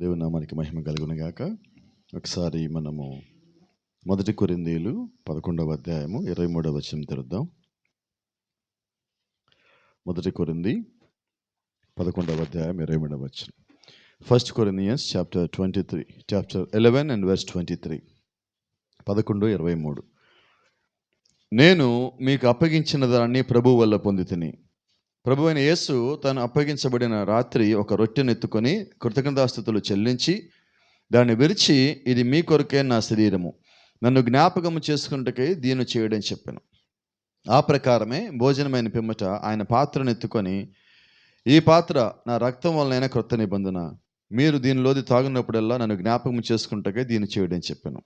దేవుని నామానికి మహిమ కలుగును గాక. ఒకసారి మనము 1 కొరింథీయులు 11వ అధ్యాయము 23వ వచనం తెరుద్దాం. 1 కొరింథీ 11వ అధ్యాయం 23వ వచనం. 1 Corinthians chapter 11 and verse 23. 11:23. నేను మీకు అప్పగించిన దాన్ని ప్రభువు వల్ల పొందితిని. ప్రభు అయిన యేసు తాను అప్పగించబడిన రాత్రి ఒక రొట్టెను ఎత్తుకొని కృతజ్ఞతాస్తుతులు చెల్లించి దాన్ని విరిచి, ఇది మీ కొరకే నా శరీరము, నన్ను జ్ఞాపకము చేసుకున్నట్టుకై దీన్ని చేయడం చెప్పాను. ఆ ప్రకారమే భోజనమైన పిమ్మట ఆయన పాత్రను ఎత్తుకొని, ఈ పాత్ర నా రక్తం వలనైన క్రొత్త నిబంధన, మీరు దీనిలోది తాగున్నప్పుడల్లా నన్ను జ్ఞాపకం చేసుకున్నట్టుకై దీన్ని చేయడం చెప్పాను.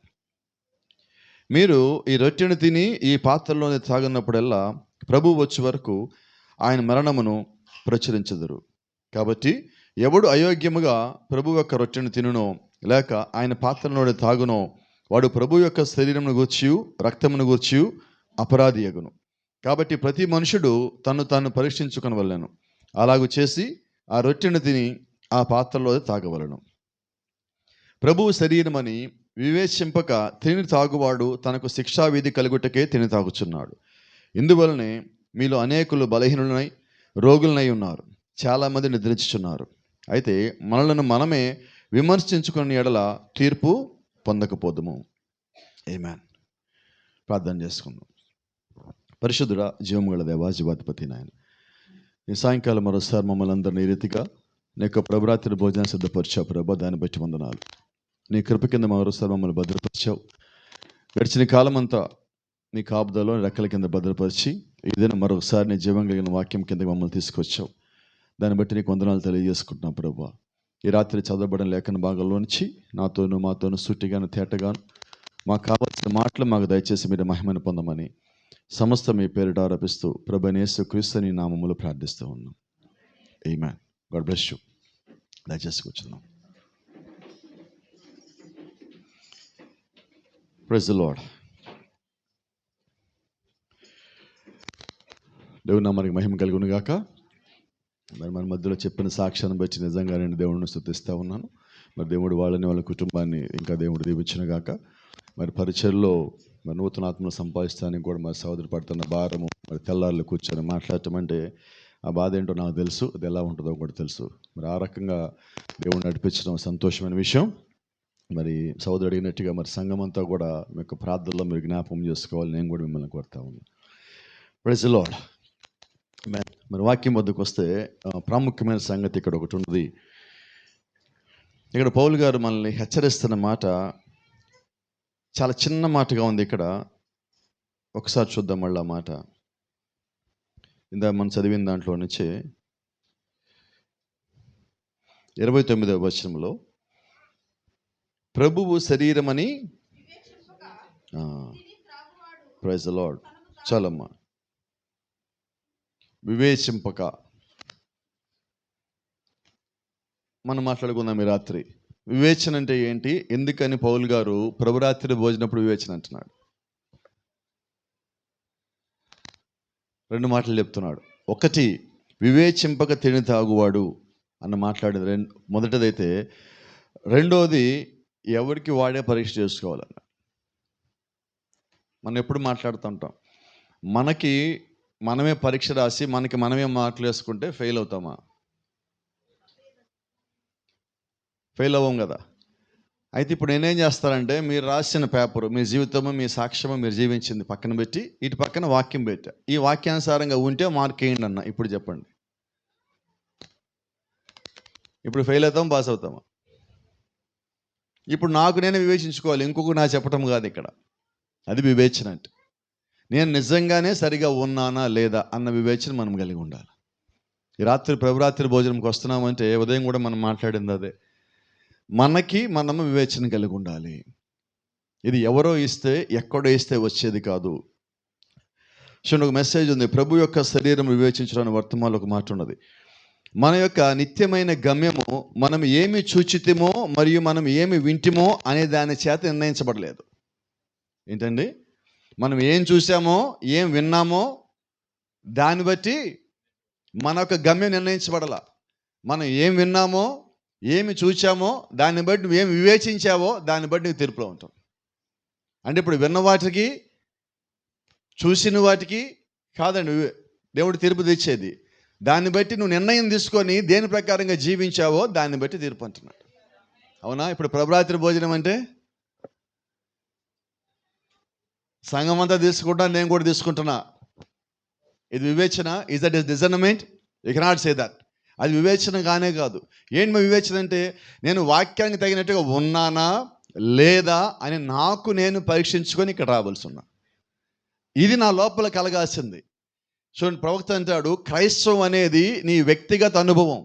మీరు ఈ రొట్టెను తిని ఈ పాత్రలోని తాగున్నప్పుడల్లా ప్రభు వచ్చే వరకు ఆయన మరణమును ప్రచురించెదరు. కాబట్టి ఎవడు అయోగ్యముగా ప్రభు యొక్క రొట్టెను తినునో లేక ఆయన పాత్రలోని తాగునో వాడు ప్రభు యొక్క శరీరమును గూర్చియు రక్తమును గూర్చియు అపరాధి యగును. కాబట్టి ప్రతి మనుషుడు తను తాను పరీక్షించుకొనవలెను. అలాగూ చేసి ఆ రొట్టెను తిని ఆ పాత్రలో తాగవలను. ప్రభువు శరీరమని వివేచింపక తిని తాగువాడు తనకు శిక్షావిధి కలుగుటకే తిని తాగుచున్నాడు. ఇందువలనే మీలో అనేకులు బలహీనులై రోగులనై ఉన్నారు, చాలామంది నిద్రించుచున్నారు. అయితే మనలను మనమే విమర్శించుకునే ఎడల తీర్పు పొందకపోదుము. ఆమేన్. ప్రార్థన చేసుకుందాం. పరిశుద్ధుడా, జీవము గల దేవా, జీవాధిపతి నాయన, ఈ సాయంకాలం మరోసారి మమ్మల్ని అందరినీ ఈ రీతిగా నీ యొక్క ప్రభురాత్రి భోజనం సిద్ధపరిచావు ప్రభా, దాన్ని బట్టి వందనాలు. నీ కృప కింద మరోసారి మమ్మల్ని భద్రపరిచావు. గడిచిన కాలం అంతా నీ కాపుదలో రెక్కల కింద భద్రపరిచి ఈ దినం మరొకసారి నీ జీవం కలిగిన వాక్యం కింద మమ్మల్ని తీసుకొచ్చావు. దాన్ని బట్టి నీకు వందనాలు తెలియజేసుకుంటున్నాం ప్రభా. ఈ రాత్రి చదవబడిన లేఖన భాగంలో నుంచి నాతోనూ మాతోనూ సూటిగాను తేటగాను మాకు కావాల్సిన మాటలు మాకు దయచేసి మీరు మహిమను పొందమని సమస్త మీ పేరిట ఆరోపిస్తూ ప్రభువైన యేసుక్రీస్తు నీ నామములో ప్రార్థిస్తూ ఉన్నాం. ఆమేన్. God bless you. దయచేసి కూర్చుందాం. Praise the Lord. దేవుని నామానికి మహిమ కలుగును గాక. మరి మన మధ్యలో చెప్పిన సాక్ష్యాన్ని బట్టి నిజంగా నేను దేవుడిని స్తుతిస్తూ ఉన్నాను. మరి దేవుడు వాళ్ళని వాళ్ళ కుటుంబాన్ని ఇంకా దేవుడు దీవించును గాక. మరి పరిచయలో మరి నూతన ఆత్మను సంపాదిస్తానికి కూడా మరి సోదరు పడుతున్న భారము, మరి తెల్లారులు కూర్చొని మాట్లాడటం అంటే ఆ బాధ ఏంటో నాకు తెలుసు, అది ఎలా ఉంటుందో కూడా తెలుసు. మరి ఆ రకంగా దేవుడు నడిపించడం సంతోషమైన విషయం. మరి సోదరు అడిగినట్టుగా మరి సంఘం అంతా కూడా మీ యొక్క ప్రార్థనలో మీరు జ్ఞాపకం చేసుకోవాలి. నేను కూడా మిమ్మల్ని కోరుతా ఉన్నాను. Praise the lord. మరి వాక్యం వద్దకు వస్తే ప్రాముఖ్యమైన సంగతి ఇక్కడ ఒకటి ఉన్నది. ఇక్కడ పౌలు గారు మనల్ని హెచ్చరిస్తున్న మాట చాలా చిన్న మాటగా ఉంది. ఇక్కడ ఒకసారి చూద్దాం మళ్ళీ ఆ మాట. ఇందాక మనం చదివిన దాంట్లో నుంచి 29వ వచనంలో ప్రభువు శరీరమని, ప్రైజ్ ది లార్డ్, చాలమ్మా, వివేచింపక. మనం మాట్లాడుకుందాం ఈ రాత్రి. వివేచన అంటే ఏంటి, ఎందుకని పౌలు గారు ప్రభురాత్రి భోజనప్పుడు వివేచన అంటున్నాడు? రెండు మాటలు చెప్తున్నాడు. ఒకటి, వివేచింపక తిని తాగువాడు అన్న మాట్లాడేది మొదటిదైతే. రెండోది, ఎవరికి వాడే పరీక్ష చేసుకోవాలన్న. మనం ఎప్పుడు మాట్లాడుతుంటాం, మనకి మనమే పరీక్ష రాసి మనకి మనమే మార్కులు వేసుకుంటే ఫెయిల్ అవుతామా? ఫెయిల్ అవ్వం కదా. అయితే ఇప్పుడు నేనేం చేస్తానంటే, మీరు రాసిన పేపరు, మీ జీవితము, మీ సాక్ష్యము, మీరు జీవించింది పక్కన పెట్టి ఇటు పక్కన వాక్యం పెట్టా. ఈ వాక్యానుసారంగా ఉంటే మార్క్ వేయండి అన్న. ఇప్పుడు చెప్పండి, ఇప్పుడు ఫెయిల్ అవుతాం, పాస్ అవుతామా? ఇప్పుడు నాకు నేనే వివేచించుకోవాలి, ఇంకొక నా చెప్పటం కాదు ఇక్కడ. అది వివేచన అంటే. నేను నిజంగానే సరిగా ఉన్నానా లేదా అన్న వివేచన మనం కలిగి ఉండాలి. ఈ రాత్రి ప్రభురాత్రి భోజనంకి వస్తున్నామంటే ఉదయం కూడా మనం మాట్లాడింది అదే. మనకి మనము వివేచన కలిగి ఉండాలి. ఇది ఎవరో ఇస్తే, ఎక్కడో ఇస్తే వచ్చేది కాదు. చూడండి, ఒక మెసేజ్ ఉంది, ప్రభు యొక్క శరీరం వివేచించడానికి. వర్తమానంలో ఒక మాట ఉన్నది. మన యొక్క నిత్యమైన గమ్యము మనం ఏమి చూచితిమో మరియు మనం ఏమి వింటిమో అనే దాని చేత నిర్ణయించబడలేదు. ఏంటండి? మనం ఏం చూసామో, ఏం విన్నామో దాన్ని బట్టి మన యొక్క గమ్యం నిర్ణయించబడాల. మనం ఏం విన్నామో, ఏమి చూచామో దాన్ని బట్టి నువ్వేమి వివేచించావో దాన్ని బట్టి నువ్వు తీర్పులో ఉంటావు. అంటే ఇప్పుడు విన్న వాటికి చూసిన వాటికి కాదండి దేవుడు తీర్పు తెచ్చేది. దాన్ని బట్టి నువ్వు నిర్ణయం తీసుకొని దేని ప్రకారంగా జీవించావో దాన్ని బట్టి తీర్పు అంటున్నాడు. అవునా? ఇప్పుడు ప్రభురాత్రి భోజనం అంటే సంఘం అంతా తీసుకుంటా, నేను కూడా తీసుకుంటున్నా. ఇది వివేచన? Is that is discernment? You cannot say that. అది వివేచన కానే కాదు. ఏంటి వివేచన అంటే నేను వాక్యానికి తగినట్టుగా ఉన్నానా లేదా అని నాకు నేను పరీక్షించుకొని ఇక్కడ రావాల్సి ఉన్నా. ఇది నా లోపల కలగాల్సింది. చూడండి, ప్రవక్త అంటాడు, క్రైస్తవం అనేది నీ వ్యక్తిగత అనుభవం.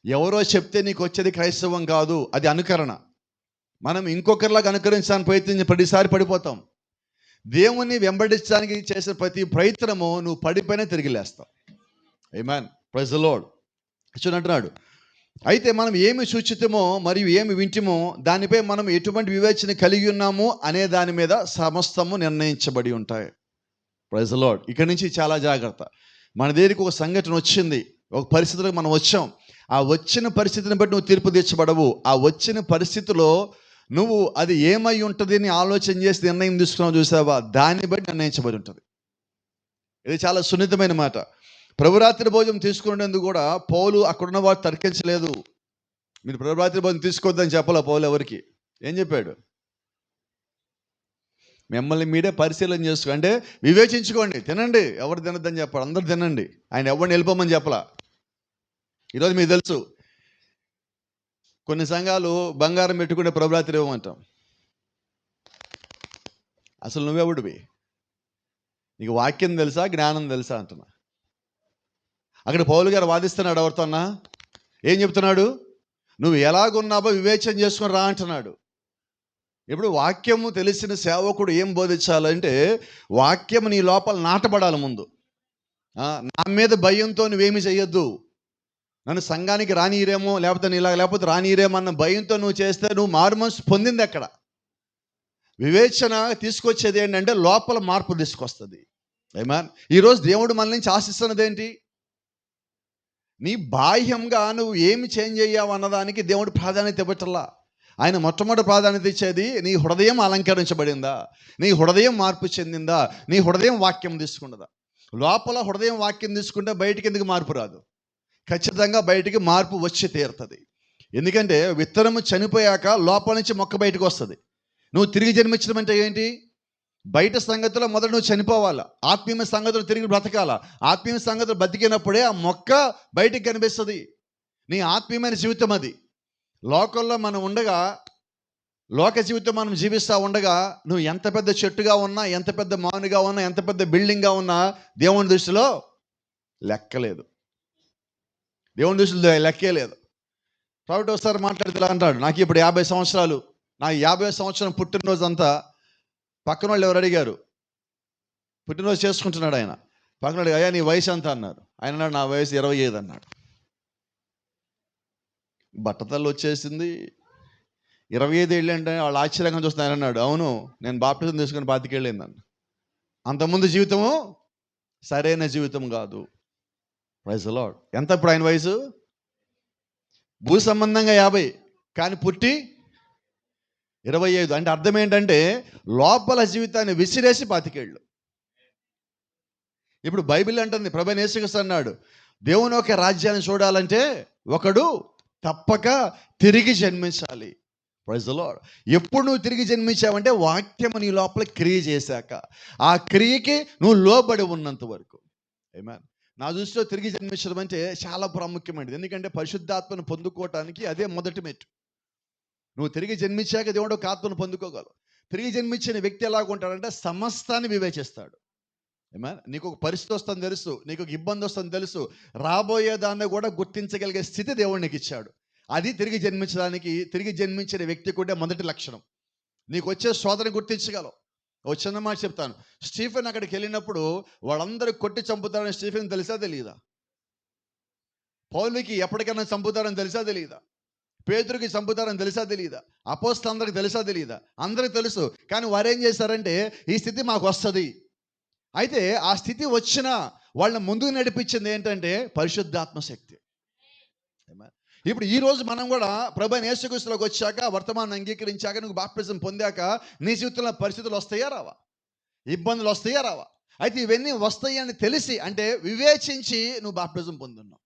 ఎవరో చెప్తే నీకు వచ్చేది క్రైస్తవం కాదు, అది అనుకరణ. మనం ఇంకొకరిలాగా అనుకరించడానికి ప్రయత్నించి ప్రతిసారి పడిపోతాం. దేవుణ్ణి వెంబడించడానికి చేసే ప్రతి ప్రయత్నము నువ్వు పడిపోయినా తిరిగి లేస్తావు. ఆమేన్. Praise the Lord. చూడండి అంటున్నాడు, అయితే మనం ఏమి సూచితమో మరియు ఏమి వింటిమో దానిపై మనం ఎటువంటి వివేచన కలిగి ఉన్నాము అనే దాని మీద సమస్తము నిర్ణయించబడి ఉంటాయి. Praise the lord. ఇక్కడి నుంచి చాలా జాగ్రత్త. మన దగ్గరికి ఒక సంఘటన వచ్చింది, ఒక పరిస్థితిలో మనం వచ్చాం. ఆ వచ్చిన పరిస్థితిని బట్టి నువ్వు తీర్పు తీర్చబడవు. ఆ వచ్చిన పరిస్థితిలో నువ్వు అది ఏమై ఉంటుంది అని ఆలోచన చేసి నిర్ణయం తీసుకున్నావు చూసావా, దాన్ని బట్టి నిర్ణయించబడి ఉంటుంది. ఇది చాలా సున్నితమైన మాట. ప్రభురాత్రి భోజనం తీసుకునేందుకు కూడా పౌలు అక్కడున్న వారు తర్కించలేదు. మీరు ప్రభురాత్రి భోజనం తీసుకోవద్దని చెప్పాల పౌలు ఎవరికి. ఏం చెప్పాడు? మిమ్మల్ని మీరే పరిశీలన చేసుకో, అంటే వివేచించుకోండి, తినండి, ఎవరు తినద్దని చెప్పాడు. అందరు తినండి, ఆయన ఎవరిని వెళ్ళిపోమని చెప్పలా. ఈరోజు మీకు తెలుసు, కొన్ని సంఘాలు బంగారం పెట్టుకునే ప్రభురాత్రి ఇవ్వమంటాం. అసలు నువ్వెవడివి? నీకు వాక్యం తెలుసా, జ్ఞానం తెలుసా అంటున్నా. అక్కడ పౌలు గారు వాదిస్తున్నాడు ఎవరితోన్నా. ఏం చెప్తున్నాడు? నువ్వు ఎలాగున్నావో వివేచన చేసుకుని రా అంటున్నాడు. ఇప్పుడు వాక్యము తెలిసిన సేవకుడు ఏం బోధించాలంటే, వాక్యము నీ లోపల నాటబడాలి ముందు. నా మీద భయంతో నువ్వేమి చెయ్యొద్దు. నన్ను సంఘానికి రానియరేమో, లేకపోతే రానియరేమో అన్న భయంతో నువ్వు చేస్తే నువ్వు మారుమనసు పొందింది ఎక్కడ? వివేచన తీసుకొచ్చేది ఏంటంటే లోపల మార్పు తీసుకొస్తుంది. ఆమేన్. ఈరోజు దేవుడు మన నుంచి ఆశిస్తున్నది ఏంటి? నీ బాహ్యంగా నువ్వు ఏమి చేంజ్ అయ్యావు అన్నదానికి దేవుడు ప్రాధాన్యత ఇవ్వటల్లా. ఆయన మొట్టమొదటి ప్రాధాన్యత ఇచ్చేది నీ హృదయం అలంకరించబడిందా, నీ హృదయం మార్పు చెందిందా, నీ హృదయం వాక్యం తీసుకున్నదా. లోపల హృదయం వాక్యం తీసుకుంటే బయటికి ఎందుకు మార్పు రాదు? ఖచ్చితంగా బయటికి మార్పు వచ్చి తీరుతుంది. ఎందుకంటే విత్తనము చనిపోయాక లోపల నుంచి మొక్క బయటకు వస్తుంది. నువ్వు తిరిగి జన్మించడం అంటే ఏంటి? బయట సంగతిలో మొదట నువ్వు చనిపోవాలా, ఆత్మీయ సంగతులు తిరిగి బ్రతకాల. ఆత్మీయ సంగతులు బతికినప్పుడే ఆ మొక్క బయటికి కనిపిస్తుంది. నీ ఆత్మీయమైన జీవితం అది. లోకంలో మనం ఉండగా, లోక జీవితం మనం జీవిస్తూ ఉండగా, నువ్వు ఎంత పెద్ద చెట్టుగా ఉన్నా, ఎంత పెద్ద మానుగా ఉన్నా, ఎంత పెద్ద బిల్డింగ్గా ఉన్నా దేవుని దృష్టిలో లెక్కలేదు. దేవుని దృష్టిలో లెక్కే లేదు. కాబట్టి ఒకసారి మాట్లాడితే ఇలా అంటాడు, నాకు ఇప్పుడు 50 సంవత్సరాలు, నా 50 సంవత్సరం పుట్టినరోజు అంతా పక్కన వాళ్ళు ఎవరు అడిగారు, పుట్టినరోజు చేసుకుంటున్నాడు ఆయన. పక్కన అడిగా, అయ్యా నీ వయసు ఎంత అన్నారు. ఆయన అన్నాడు, నా వయసు 25 అన్నాడు. బట్టతల్లు వచ్చేసింది. 25 ఏళ్ళు అంటే వాళ్ళు ఆశ్చర్యంగా చూస్తున్నారు. ఆయన అన్నాడు, అవును, నేను బాప్టిజం తీసుకుని 25 ఏళ్ళు అన్నాను. అంతకుముందు జీవితము సరైన జీవితం కాదు. Praise the lord. ఎంత ఇప్పుడు ఆయన వయసు? భూ సంబంధంగా 50, కానీ పుట్టి 25. అంటే అర్థం ఏంటంటే లోపల జీవితాన్ని విసిరేసి 25 ఏళ్ళు. ఇప్పుడు బైబిల్ అంటుంది, ప్రభువైన యేసుక్రీస్తు అన్నాడు, దేవుని యొక్క రాజ్యాన్ని చూడాలంటే ఒకడు తప్పక తిరిగి జన్మించాలి. Praise the lord. ఎప్పుడు నువ్వు తిరిగి జన్మించావంటే వాక్యము నీ లోపల క్రియ చేశాక, ఆ క్రియకి నువ్వు లోబడి ఉన్నంత వరకు. ఆమేన్. నా దృష్టిలో తిరిగి జన్మించడం అంటే చాలా ప్రాముఖ్యమైనది. ఎందుకంటే పరిశుద్ధాత్మను పొందుకోవటానికి అదే మొదటి మెట్టు. నువ్వు తిరిగి జన్మించాక దేవుడు ఒక ఆత్మను పొందుకోగలవు. తిరిగి జన్మించిన వ్యక్తి ఎలాగుంటాడంటే సమస్తాన్ని వివేచిస్తాడు. ఆమేన్. నీకు ఒక పరిస్థితి వస్తుందని తెలుసు, నీకు ఒక ఇబ్బంది వస్తుందని తెలుసు, రాబోయేదాన్ని కూడా గుర్తించగలిగే స్థితి దేవుడు నీకు ఇచ్చాడు. అది తిరిగి జన్మించిన వ్యక్తికి ఉండే మొదటి లక్షణం. నీకు వచ్చే శోధన గుర్తించగలవు. ఒక చిన్న మాట చెప్తాను. స్టీఫెన్ అక్కడికి వెళ్ళినప్పుడు వాళ్ళందరూ కొట్టి చంపుతారని స్టీఫెన్ తెలుసా తెలియదా? పౌలుకి ఎప్పటికైనా చంపుతారని తెలుసా తెలియదా? పేతురుకి చంపుతారని తెలుసా తెలియదా? అపోస్తలులందరికీ తెలుసా తెలియదా? అందరికీ తెలుసు. కానీ వారు ఏం చేశారంటే ఈ స్థితి మాకు వస్తుంది. అయితే ఆ స్థితి వచ్చినా వాళ్ళని ముందుకు నడిపించింది ఏంటంటే పరిశుద్ధాత్మ శక్తి. ఇప్పుడు ఈ రోజు మనం కూడా ప్రభువైన యేసుక్రీస్తులోకి వచ్చాక, వర్తమానం అంగీకరించాక, నువ్వు బాప్టిజం పొందాక నీ జీవితంలో పరిస్థితులు వస్తాయా రావా? ఇబ్బందులు వస్తాయా రావా? అయితే ఇవన్నీ వస్తాయి అని తెలిసి, అంటే వివేచించి నువ్వు బాప్టిజం పొందున్నావు.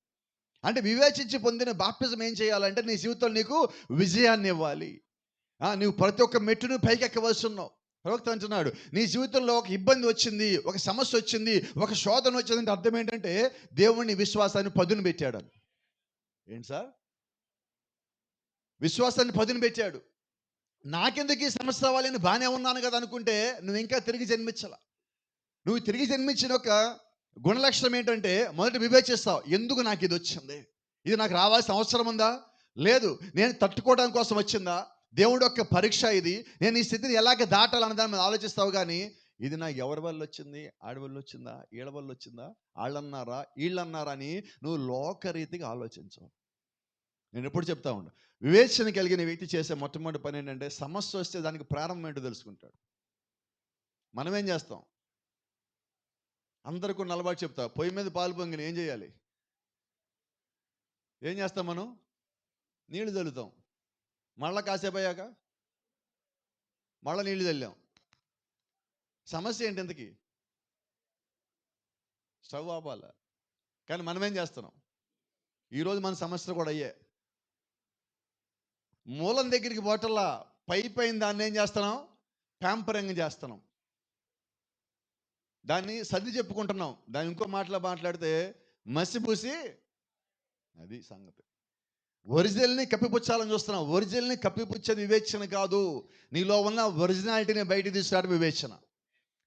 అంటే వివేచించి పొందిన బాప్టిజం ఏం చేయాలంటే నీ జీవితంలో నీకు విజయాన్ని ఇవ్వాలి. నువ్వు ప్రతి ఒక్క మెట్టును పైకెక్కవలసి ఉన్నావు. ప్రవక్త అంటున్నాడు, నీ జీవితంలో ఒక ఇబ్బంది వచ్చింది, ఒక సమస్య వచ్చింది, ఒక శోధన వచ్చిందంటే అర్థం ఏంటంటే దేవుని విశ్వాసాన్ని పదును పెట్టాడు అని. ఏంటి సార్? విశ్వాసాన్ని పదును పెట్టాడు. నాకెందుకు ఈ సమస్య రావాలని బాగానే ఉన్నాను కదా అనుకుంటే నువ్వు ఇంకా తిరిగి జన్మించాల. నువ్వు తిరిగి జన్మించిన ఒక గుణలక్షణం ఏంటంటే మొదట వివేచిస్తావు, ఎందుకు నాకు ఇది వచ్చింది, ఇది నాకు రావాల్సిన అవసరం ఉందా, లేదు నేను తట్టుకోవడం కోసం వచ్చిందా, దేవుడు యొక్క పరీక్ష ఇది, నేను ఈ స్థితిని ఎలాగ దాటాలన్న దాని మీద ఆలోచిస్తావు. కానీ ఇది నాకు ఎవరి వల్ల వచ్చింది, ఆడి వల్ల వచ్చిందా, ఈళ్ళ వల్ల వచ్చిందా, వాళ్ళన్నారా వీళ్ళన్నారా అని నువ్వు లోకరీతిగా ఆలోచించవు. నేను ఎప్పుడు చెప్తా ఉండు, వివేచన కలిగిన వ్యక్తి చేసే మొట్టమొదటి పని ఏంటంటే సమస్య వస్తే దానికి ప్రారంభం ఏంటో తెలుసుకుంటాడు. మనం ఏం చేస్తాం? అందరికీ నలబాటు చెప్తా, పొయ్యి మీద పాలు పొంగిన ఏం చేయాలి? ఏం చేస్తాం? మనం నీళ్లు చల్లుతాం. మళ్ళా కాసేపు అయ్యాక మళ్ళీ నీళ్లు చల్లాం. సమస్య ఏంటి? ఇంతకీ స్టవ్ ఆపాల. కానీ మనం ఏం చేస్తున్నాం? ఈరోజు మన సమస్యలు కూడా అయ్యే. మూలం దగ్గరికి పోటల్లా పైన దాన్ని ఏం చేస్తున్నాం? ప్యాంపరింగ్ చేస్తున్నాం. దాన్ని సర్ది చెప్పుకుంటున్నాం. దాన్ని ఇంకో మాటలో మాట్లాడితే మసిపూసి, అది సంగతి. ఒరిజినల్ని కప్పిపుచ్చాలని చూస్తున్నాం. ఒరిజినల్ని కప్పిపుచ్చేది వివేచన కాదు. నీలో ఉన్న ఒరిజినాలిటీని బయటికి తీసుకురావడం వివేచన.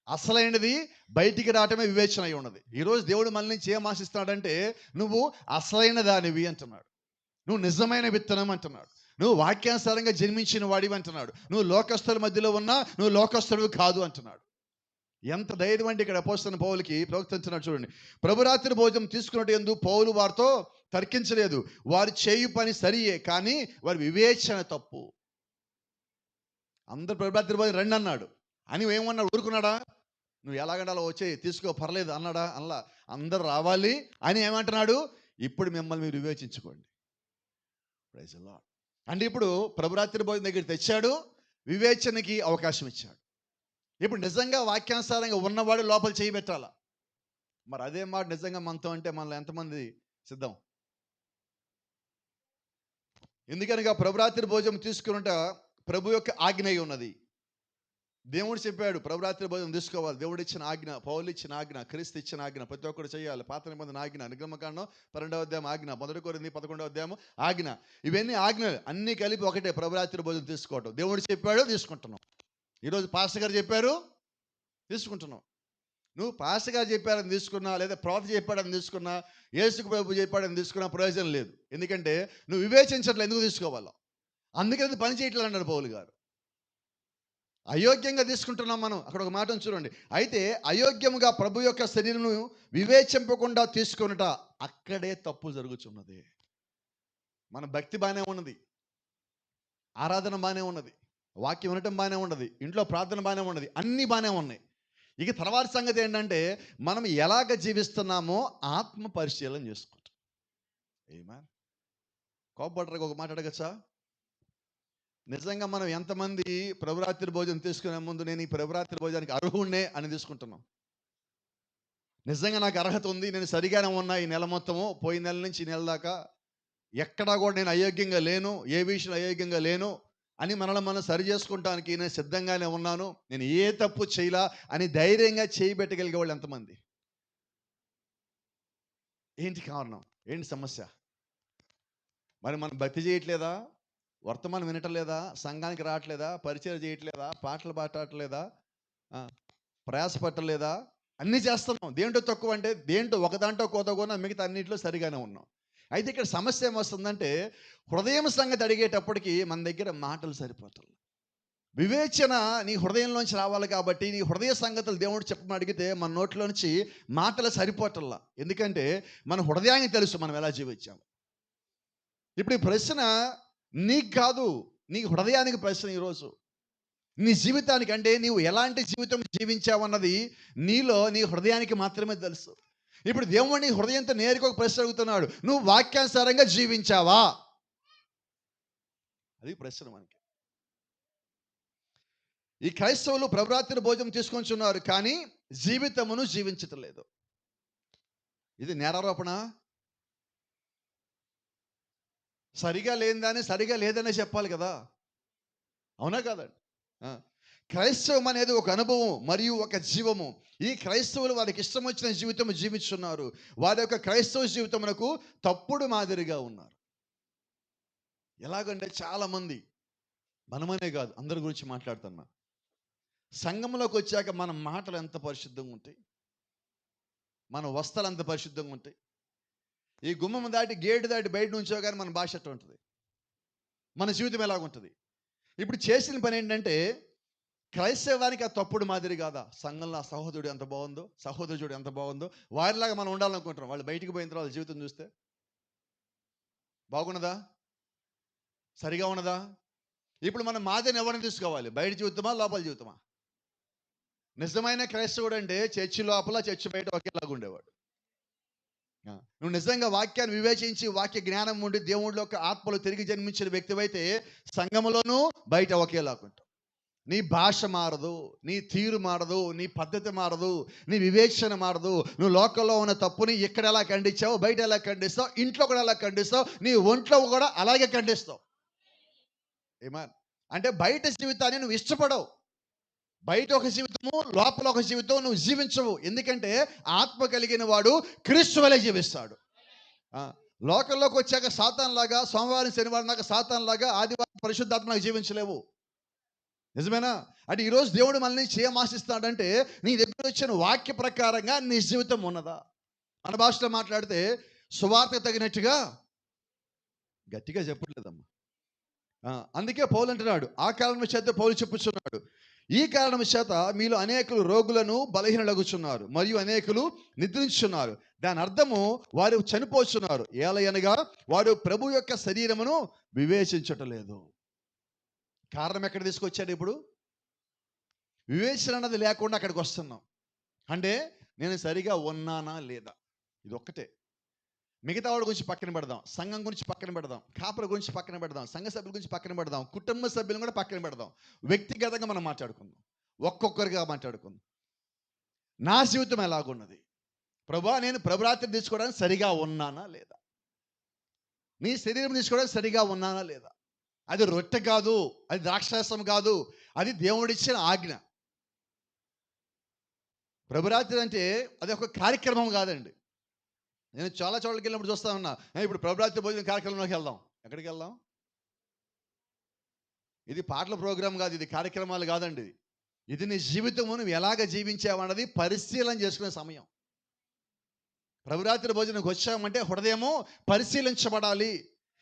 అసలైనది బయటికి రావటమే వివేచన అయి ఉన్నది. ఈరోజు దేవుడు మన నుంచి ఏం ఆశిస్తున్నాడంటే నువ్వు అసలైన దానివి అంటున్నాడు, నువ్వు నిజమైన విత్తనం అంటున్నాడు, నువ్వు వాక్యానుసారంగా జన్మించిన వాడివి అంటున్నాడు, నువ్వు లోకస్తుల మధ్యలో ఉన్నా నువ్వు లోకస్తుడు కాదు అంటున్నాడు. ఎంత ధైర్యం అంటే ఇక్కడ అపోస్తలుడైన పౌలుకి ప్రవక్తించున్నాడు. చూడండి, ప్రభురాత్రి భోజనం తీసుకున్నట్టు యందు పౌలు వారితో తర్కించలేదు. వారు చేయు పని సరియే, కానీ వారి వివేచన తప్పు. అందరు ప్రభురాత్రి భోజనం రండి అన్నాడు అని ఏమన్నాడు? ఊరుకున్నాడా? నువ్వు ఎలాగంటే అలా వచ్చే తీసుకో పర్లేదు అన్నాడా? అలా అందరు రావాలి అని ఏమంటున్నాడు? ఇప్పుడు మిమ్మల్ని మీరు వివేచించుకోండి. Praise the lord. అంటే ఇప్పుడు ప్రభురాత్రి భోజనం దగ్గర తెచ్చాడు, వివేచనకి అవకాశం ఇచ్చాడు. ఇప్పుడు నిజంగా వాక్యానుసారంగా ఉన్నవాడు లోపల చేయి పెట్టాలా? మరి అదే మాట నిజంగా మనతో అంటే మనలో ఎంతమంది సిద్ధం? ఎందుకనగా ప్రభురాత్రి భోజనం తీసుకున్నట ప్రభు యొక్క ఆజ్ఞ ఉన్నది. దేవుడు చెప్పాడు ప్రభురాత్రి భోజనం తీసుకోవాలి. దేవుడు ఇచ్చిన ఆజ్ఞ, పౌలు ఇచ్చిన ఆజ్ఞ, క్రీస్తు ఇచ్చిన ఆజ్ఞ, ప్రతి ఒక్కరు చేయాలి. పాత నిబంధన ఆజ్ఞ, నిర్గమకాండం 12వ అధ్యాయం ఆజ్ఞ, 1 కొరింథీ 11వ అధ్యాయం ఆజ్ఞ. ఇవన్నీ ఆజ్ఞలు అన్నీ కలిపి ఒకటే, ప్రభురాత్రి భోజనం తీసుకోవటం. దేవుడు చెప్పాడు, తీసుకుంటున్నాం. ఈరోజు పాస్టర్ గారు చెప్పారు, తీసుకుంటున్నాం. నువ్వు పాస్టర్ గారు చెప్పారని తీసుకున్నా, లేదా ప్రవక్త చెప్పాడని తీసుకున్నా, యేసు ప్రభు చెప్పాడని తీసుకున్నా ప్రయోజనం లేదు. ఎందుకంటే నువ్వు వివేచించట్లేదు, ఎందుకు తీసుకోవాలో. అందుకని పని చేయట్లేదు అన్నాడు పౌలు గారు. అయోగ్యంగా తీసుకుంటున్నాం మనం. అక్కడ ఒక మాట చూడండి, అయితే అయోగ్యముగా ప్రభు యొక్క శరీరమును వివేచింపకుండా తీసుకొనుట, అక్కడే తప్పు జరుగుతున్నది. మన భక్తి బాగానే ఉన్నది, ఆరాధన బాగానే ఉన్నది, వాక్యం వినటం బాగానే ఉన్నది, ఇంట్లో ప్రార్థన బాగానే ఉన్నది, అన్నీ బాగానే ఉన్నాయి. ఇక తర్వాత సంగతి ఏంటంటే మనం ఎలాగ జీవిస్తున్నామో ఆత్మ పరిశీలన చేసుకుంటాం. ఏమా కోపడ్డకు ఒక మాట అడగచ్చా? నిజంగా మనం ఎంతమంది ప్రభురాత్రి భోజనం తీసుకునే ముందు నేను ఈ ప్రభురాత్రి భోజనానికి అర్హుణ్ణే అని తీసుకుంటున్నాం? నిజంగా నాకు అర్హత ఉంది, నేను సరిగానే ఉన్నా ఈ నెల మొత్తము, పోయిన నెల నుంచి ఈ నెల దాకా ఎక్కడా కూడా నేను అయోగ్యంగా లేను, ఏ విషయంలో అయోగ్యంగా లేను అని మనల్ని మనం సరి చేసుకుంటానికి నేను సిద్ధంగానే ఉన్నాను, నేను ఏ తప్పు చేయలా అని ధైర్యంగా చేయబెట్టగలిగే వాళ్ళు ఎంతమంది? ఏంటి కారణం? ఏంటి సమస్య? మరి మనం భక్తి చేయట్లేదా? వర్తమానం వినటలేదా? సంఘానికి రావట్లేదా? పరిచయం చేయట్లేదా? పాటలు పాడట్లేదా? ప్రయాసపట్టలేదా? అన్నీ చేస్తున్నాం. దేంటో తక్కువ అంటే దేంటో ఒకదాంట్లో కోతకుండా మిగతా అన్నింటిలో సరిగానే ఉన్నాం. అయితే ఇక్కడ సమస్య ఏమొస్తుందంటే హృదయం సంగతి అడిగేటప్పటికి మన దగ్గర మాటలు సరిపోతాయి. వివేచన నీ హృదయంలోంచి రావాలి కాబట్టి నీ హృదయ సంగతులు దేవుడు చెప్పమని అడిగితే మన నోట్లో నుంచి మాటలు సరిపోటల్లా. ఎందుకంటే మన హృదయానికి తెలుసు మనం ఎలా జీవించాము. ఇప్పుడు ఈ ప్రశ్న నీకు కాదు, నీ హృదయానికి ప్రశ్న. ఈరోజు నీ జీవితానికి, అంటే నీవు ఎలాంటి జీవితం జీవించావన్నది నీలో నీ హృదయానికి మాత్రమే తెలుసు. ఇప్పుడు దేవుడు నీ హృదయంతో నేరుగా ఒక ప్రశ్న అడుగుతున్నాడు, నువ్వు వాక్యానుసారంగా జీవించావా? అది ప్రశ్న మనకి. ఈ క్రైస్తవులు ప్రభురాత్రి భోజనం తీసుకొంచున్నారు, కానీ జీవితమును జీవించటం లేదు. ఇది నేరారోపణ. సరిగా లేదని సరిగా లేదనే చెప్పాలి కదా, అవునా కాదండి? క్రైస్తవం అనేది ఒక అనుభవం మరియు ఒక జీవము. ఈ క్రైస్తవులు వారికి ఇష్టం వచ్చిన జీవితం జీవిస్తున్నారు. వారి యొక్క క్రైస్తవ జీవితమునకు తప్పుడు మాదిరిగా ఉన్నారు. ఎలాగంటే చాలామంది, మనమనే కాదు అందరి గురించి మాట్లాడుతున్నా, సంఘంలోకి వచ్చాక మన మాటలు ఎంత పరిశుద్ధంగా ఉంటాయి, మన వస్త్రాలు ఎంత పరిశుద్ధంగా ఉంటాయి. ఈ గుమ్మం దాటి గేటు దాటి బయట నుంచో కానీ మన భాష ఎట్లా ఉంటుంది, మన జీవితం ఎలాగుంటుంది. ఇప్పుడు చేసిన పని ఏంటంటే, క్రైస్తవానికి ఆ తప్పుడు మాదిరి కాదా, సంఘంలో ఆ సహోదరుడు ఎంత బాగుందో, సహోదరుడు ఎంత బాగుందో, వారిలాగా మనం ఉండాలనుకుంటున్నాం. వాళ్ళు బయటికి పోయిన తర్వాత జీవితం చూస్తే బాగున్నదా, సరిగా ఉన్నదా? ఇప్పుడు మనం మాదిరిని ఎవరిని తీసుకోవాలి, బయట జీవితమా లోపల జీవితమా? నిజమైన క్రైస్తవుడు అంటే చర్చి లోపల చర్చి బయట ఒకేలాగా ఉండేవాడు. నువ్వు నిజంగా వాక్యాన్ని వివేచించి వాక్య జ్ఞానం ఉండి దేవుడిలో ఒక ఆత్మలో తిరిగి జన్మించిన వ్యక్తివైతే సంఘములోనూ బయట ఒకేలాగుంటావు. నీ భాష మారదు, నీ తీరు మారదు, నీ పద్ధతి మారదు, నీ వివేచన మారదు. నువ్వు లోకల్లో ఉన్న తప్పుని ఇక్కడ ఎలా ఖండించావు, బయట ఎలా ఖండిస్తావు, ఇంట్లో కూడా ఎలా ఖండిస్తావు, నీ ఒంట్లో కూడా అలాగే ఖండిస్తావు. ఏమా అంటే బయట జీవితాన్ని నువ్వు ఇష్టపడవు. బయట ఒక జీవితము, లోపల ఒక జీవితం నువ్వు జీవించవు. ఎందుకంటే ఆత్మ కలిగిన వాడు క్రీస్తు వలె జీవిస్తాడు. లోకంలోకి వచ్చాక సాతాన్ లాగా, సోమవారం శనివారం దాకా సాతాన్ లాగా, ఆదివారం పరిశుద్ధాత్మగా జీవించలేవు. నిజమేనా? అంటే ఈరోజు దేవుడు మనల్ని ఏం ఆశిస్తాడంటే, నీ దగ్గర వచ్చిన వాక్య ప్రకారంగా నీ జీవితం ఉన్నదా. మన భాషలో మాట్లాడితే సువార్త తగినట్టుగా, గట్టిగా చెప్పట్లేదమ్మా. అందుకే పౌలు అంటున్నాడు, ఆ కారణం చేత పౌలు చెప్పుచున్నాడు, ఈ కారణం చేత మీలో అనేకులు రోగులను బలహీనలగుచున్నారు మరియు అనేకులు నిద్రించున్నారు. దాని అర్థము వారు చనిపోతున్నారు, ఏలయనగా వారు ప్రభు యొక్క శరీరమును వివేచించటలేదు. కారణం ఎక్కడ తీసుకొచ్చాడు? ఇప్పుడు వివేచన అన్నది లేకుండా అక్కడికి వస్తున్నాం. అంటే నేను సరిగా ఉన్నానా లేదా, ఇది ఒక్కటే. మిగతా వాడి గురించి పక్కన పెడదాం, సంఘం గురించి పక్కన పెడదాం, కాపుల గురించి పక్కన పెడదాం, సంఘ సభ్యుల గురించి పక్కన పెడదాం, కుటుంబ సభ్యులను కూడా పక్కన పెడదాం. వ్యక్తిగతంగా మనం మాట్లాడుకుందాం, ఒక్కొక్కరిగా మాట్లాడుకుందాం. నా జీవితం ఎలాగున్నది, ప్రభువా నేను ప్రభురాత్రి తీసుకోవడానికి సరిగా ఉన్నానా లేదా, నీ శరీరం తీసుకోవడానికి సరిగా ఉన్నానా లేదా. అది రొట్టె కాదు, అది ద్రాక్షారసం కాదు, అది దేవుడిచ్చిన ఆజ్ఞ. ప్రభురాత్రి అంటే అది ఒక కార్యక్రమం కాదండి. నేను చాలా చోట్లకి వెళ్ళినప్పుడు చూస్తా ఉన్నా, ఇప్పుడు ప్రభురాత్రి భోజనం కార్యక్రమంలోకి వెళ్దాం. ఎక్కడికి వెళ్దాం? ఇది పాటల ప్రోగ్రాం కాదు, ఇది కార్యక్రమాలు కాదండి. ఇది నీ జీవితము నువ్వు ఎలాగ జీవించావన్నది పరిశీలన చేసుకునే సమయం. ప్రభురాత్రి భోజనంకి వచ్చామంటే హృదయము పరిశీలించబడాలి,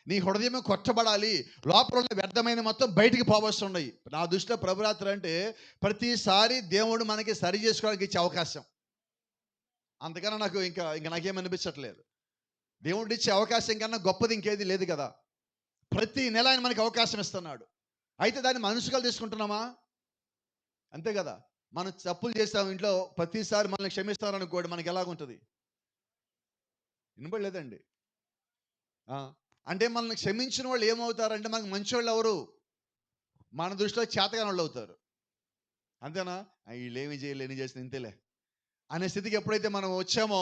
నీ హృదయము కొట్టబడాలి, లోపల ఉన్న వ్యర్థమైన మొత్తం బయటికి పోవలసి ఉన్నాయి. నా దృష్టిలో ప్రభురాత్రి అంటే ప్రతిసారి దేవుడు మనకి సరి చేసుకోవడానికి ఇచ్చే అవకాశం. అంతకన్నా నాకు ఇంకా నాకేమనిపించట్లేదు. దేవుడు ఇచ్చే అవకాశం కన్నా గొప్పది ఇంకేది లేదు కదా. ప్రతి నెల ఆయన మనకి అవకాశం ఇస్తున్నాడు. అయితే దాన్ని మనుషులుగా తీసుకుంటున్నామా? అంతే కదా. మనం తప్పులు చేస్తాం ఇంట్లో, ప్రతిసారి మనల్ని క్షమిస్తారనుకోండి, మనకి ఎలాగుంటుంది? వినబడలేదండి. అంటే మనల్ని క్షమించిన వాళ్ళు ఏమవుతారంటే మనకు మంచివాళ్ళు ఎవరు? మన దృష్టిలో చేతగాని వాళ్ళు అవుతారు. అంతేనా? వీళ్ళు ఏమి చేయలేదు, ఎన్ని చేసిన ఇంతేలే అనే స్థితికి ఎప్పుడైతే మనం వచ్చామో,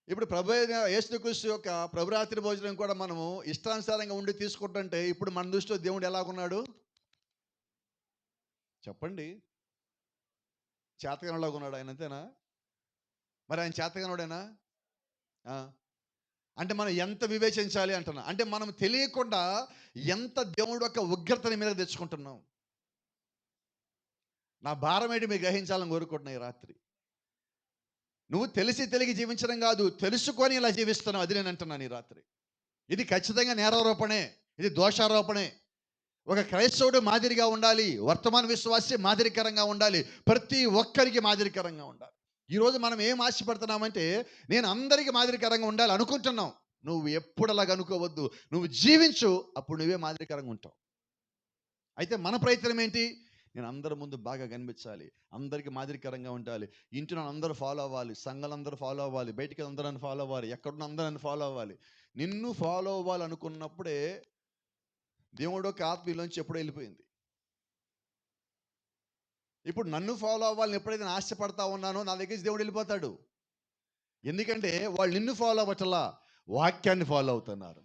ఇప్పుడు ప్రభు యేసుక్రీస్తు యొక్క ప్రభురాత్రి భోజనం కూడా మనము ఇష్టానుసారంగా ఉండి తీసుకుంటుంటే ఇప్పుడు మన దృష్టిలో దేవుడు ఎలాగున్నాడు చెప్పండి? చేతగానులాగా ఉన్నాడు ఆయన, అంతేనా? మరి ఆయన చేతగానుడేనా? అంటే మనం ఎంత వివేచించాలి అంటున్నా, అంటే మనం తెలియకుండా ఎంత దేవుడు యొక్క ఉగ్రతని మీద తెచ్చుకుంటున్నాం. నా భారం ఏంటి మీరు గ్రహించాలని కోరుకుంటున్నా ఈ రాత్రి. నువ్వు తెలిసి జీవించడం కాదు, తెలుసుకొని ఇలా జీవిస్తున్నావు, అది నేను అంటున్నాను ఈ రాత్రి. ఇది ఖచ్చితంగా నేరారోపణే, ఇది దోషారోపణే. ఒక క్రైస్తవుడు మాదిరిగా ఉండాలి, వర్తమాన విశ్వాసి మాదిరికరంగా ఉండాలి, ప్రతి ఒక్కరికి మాదిరికరంగా ఉండాలి. ఈరోజు మనం ఏం ఆశపడుతున్నామంటే, నేను అందరికీ మాదిరికరంగా ఉండాలి అనుకుంటున్నాం. నువ్వు ఎప్పుడు అలాగ అనుకోవద్దు. నువ్వు జీవించు, అప్పుడు నువ్వే మాదిరికరంగా ఉంటావు. అయితే మన ప్రయత్నం ఏంటి? నేను అందరి ముందు బాగా కనిపించాలి, అందరికీ మాదిరికరంగా ఉండాలి, ఇంటిని అందరూ ఫాలో అవ్వాలి, సంఘాలందరూ ఫాలో అవ్వాలి, బయటికి అందరూ ఫాలో అవ్వాలి, ఎక్కడున్న అందరూ ఫాలో అవ్వాలి. నిన్ను ఫాలో అవ్వాలనుకున్నప్పుడే దేవుడు ఒక ఆత్మీయులోంచి ఎప్పుడో వెళ్ళిపోయింది. ఇప్పుడు నన్ను ఫాలో అవ్వాలని ఎప్పుడైతే నేను ఆశపడతా ఉన్నానో నా దగ్గర నుంచి దేవుడు వెళ్ళిపోతాడు. ఎందుకంటే వాళ్ళు నిన్ను ఫాలో అవ్వటల్లా, వాక్యాన్ని ఫాలో అవుతున్నారు.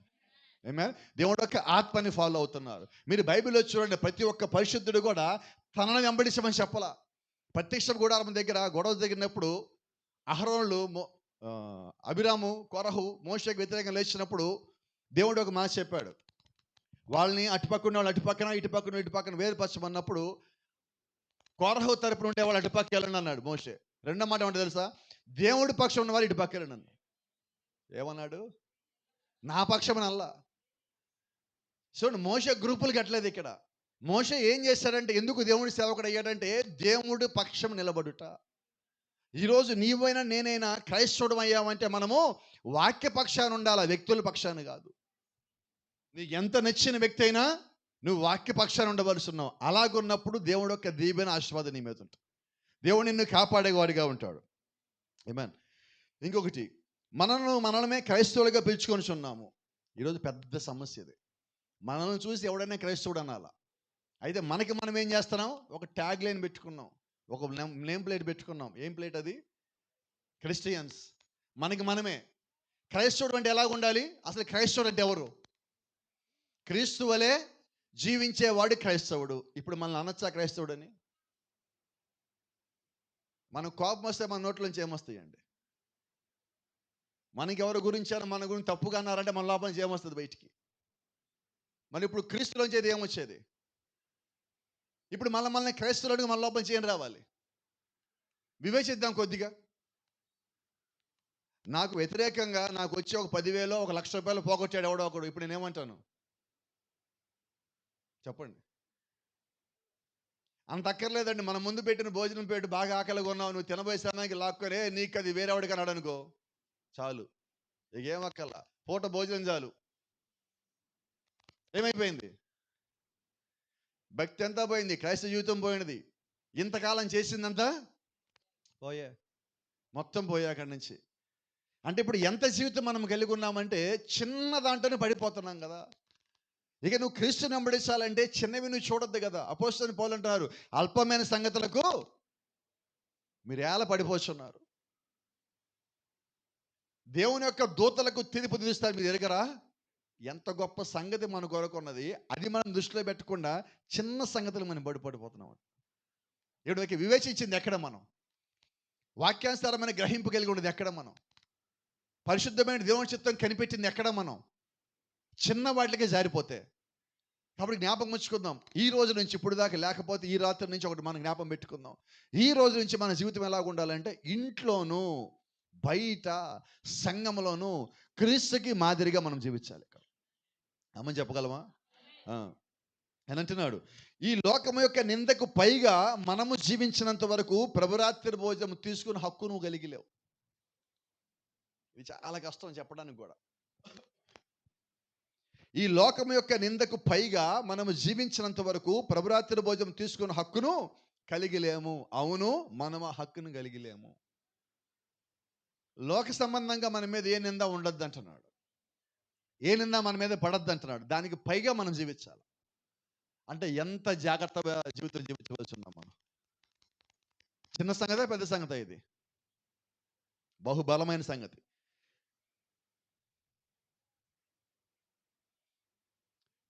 ఏమే దేవుడు యొక్క ఆత్మని ఫాలో అవుతున్నారు. మీరు బైబిల్లో చూడండి, ప్రతి ఒక్క పరిశుద్ధుడు కూడా తనని వెంబడించమని చెప్పలా. ప్రత్యక్ష గుడారం దగ్గర గొడవ జరిగినప్పుడు అహరోనులు అభిరాము కొరహు మోషేకి వ్యతిరేకంగా లేచినప్పుడు దేవుడు ఒక మాట చెప్పాడు. వాళ్ళని అటుపక్కన వాళ్ళు అటుపక్కన, ఇటుపక్కన వేరుపరచమన్నప్పుడు కోరహు తరపున ఉండే వాళ్ళు అటుపక్క వెళ్ళండి అన్నాడు మోషే. రెండో మాట ఏమంటే తెలుసా? దేవుడి పక్షం ఉన్న వాళ్ళు ఇటుపక్క వెళ్ళండి అన్నాడు. ఏమన్నాడు? నా పక్షం అల్లా. చూడండి, మోషే గ్రూపులు కట్టలేదు ఇక్కడ. మోషే ఏం చేశాడంటే, ఎందుకు దేవుడి సేవకుడు అయ్యాడంటే దేవుడి పక్షం నిలబడుట. ఈరోజు నీవైనా నేనైనా క్రైస్తవుడు అయ్యామంటే మనము వాక్య పక్షాన్ని ఉండాలి, వ్యక్తుల పక్షాన్ని కాదు. నీకు ఎంత నచ్చిన వ్యక్తి అయినా నువ్వు వాక్య పక్షాన్ని ఉండవలసిన్నావు. అలాగున్నప్పుడు దేవుడు యొక్క దీవెన ఆశీర్వాదం నీ మీద ఉంటుంది. దేవుడు నిన్ను కాపాడేవాడిగా ఉంటాడు. ఆమేన్. ఇంకొకటి, మనమే క్రైస్తవులుగా పిలుచుకొని ఉన్నాము. ఈరోజు పెద్ద సమస్య ఇది. మనల్ని చూసి ఎవడైనా క్రైస్తవుడు అనాలా. అయితే మనకి మనం ఏం చేస్తున్నాం? ఒక ట్యాగ్ లైన్ పెట్టుకున్నాం, ఒక నేమ్ ప్లేట్ పెట్టుకున్నాం. ఏం ప్లేట్ అది? క్రిస్టియన్స్. మనకి మనమే క్రైస్తవుడు అంటే ఎలాగ ఉండాలి? అసలు క్రైస్తవుడు అంటే ఎవరు? క్రీస్తు వలె జీవించేవాడు క్రైస్తవుడు. ఇప్పుడు మనల్ని అనొచ్చా క్రైస్తవుడని? మనం కోపం వస్తే మన నోట్లోంచి ఏమొస్తాయండి? మనకి ఎవరి గురించారో మన గురించి తప్పుగా అన్నారంటే మన లోపల నుంచి ఏమొస్తుంది బయటికి? మరి ఇప్పుడు క్రీస్తులోంచి అది ఏమొచ్చేది? ఇప్పుడు మనల్ని క్రైస్తవులకు మన లోపల నుంచి ఏం రావాలి? వివేచిద్దాం కొద్దిగా. నాకు వ్యతిరేకంగా నాకు వచ్చి ఒక 10,000 ఒక ₹1,00,000 పోగొట్టాడు ఎవడో ఒకడు. ఇప్పుడు నేనేమంటాను చెప్పండి? అంత అక్కర్లేదండి. మన ముందు పెట్టిన భోజనం పెట్టి బాగా ఆకలిగా ఉన్నావు, నువ్వు తినబోయే సమయానికి లాక్కొని నీకు అది వేరేవాడికి అన్నాడు అనుకో, చాలు, ఇక ఏమక్కర్లా, పూట భోజనం చాలు. ఏమైపోయింది? భక్తి అంతా పోయింది, క్రైస్తవ జీవితం పోయినది, ఇంతకాలం చేసిందంతా పోయే, మొత్తం పోయే అక్కడి నుంచి. అంటే ఇప్పుడు ఎంత జీవితం మనం కలిగి ఉన్నామంటే చిన్న దాంట్లోనే పడిపోతున్నాం కదా. ఇక నువ్వు క్రీస్తుని వెంబడించాలంటే చిన్నవి నువ్వు చూడొద్దు కదా. అపోస్తలుడైన పౌలు అంటారు, అల్పమైన సంగతులకు మీరు ఎలా పడిపోతున్నారు? దేవుని యొక్క దూతలకు తీర్పు తీరుస్తారు, మీరు ఎరగరా? ఎంత గొప్ప సంగతి మన కొరకు ఉన్నది, అది మనం దృష్టిలో పెట్టకుండా చిన్న సంగతులు మనం పడిపోతున్నాం. ఇప్పుడు వివేచించింది ఎక్కడ మనం? వాక్యానుసారమైన గ్రహింపు కలిగి ఉండేది ఎక్కడ మనం? పరిశుద్ధమైన దేవుని చిత్తం కనిపెట్టింది ఎక్కడ మనం? చిన్న వాటికే జారిపోతే. కాబట్టి జ్ఞాపకం ఉంచుకుందాం, ఈ రోజు నుంచి ఇప్పుడు దాకా, లేకపోతే ఈ రాత్రి నుంచి ఒకటి మనం జ్ఞాపకం పెట్టుకుందాం. ఈ రోజు నుంచి మన జీవితం ఎలాగ ఉండాలంటే ఇంట్లోనూ బయట సంఘంలోనూ క్రీస్తుకి మాదిరిగా మనం జీవించాలి. అమ్మని చెప్పగలమా? అని అంటున్నాడు, ఈ లోకము యొక్క నిందకు పైగా మనము జీవించినంత వరకు ప్రభురాత్రి భోజనం తీసుకుని హక్కు నువ్వు కలిగి లేవు. ఇది చాలా కష్టం చెప్పడానికి కూడా. ఈ లోకము యొక్క నిందకు పైగా మనము జీవించినంత వరకు ప్రభురాత్రి భోజనం తీసుకున్న హక్కును కలిగి లేము. అవును, మనం ఆ హక్కును కలిగి లేము. లోక సంబంధంగా మన మీద ఏ నింద ఉండద్దు అంటున్నాడు, ఏ నింద మన మీద పడద్దు అంటున్నాడు. దానికి పైగా మనం జీవించాలి. అంటే ఎంత జాగ్రత్తగా జీవితం జీవించవలసి ఉన్నాం మనం. చిన్న సంగతే పెద్ద సంగతి, ఇది బహుబలమైన సంగతి.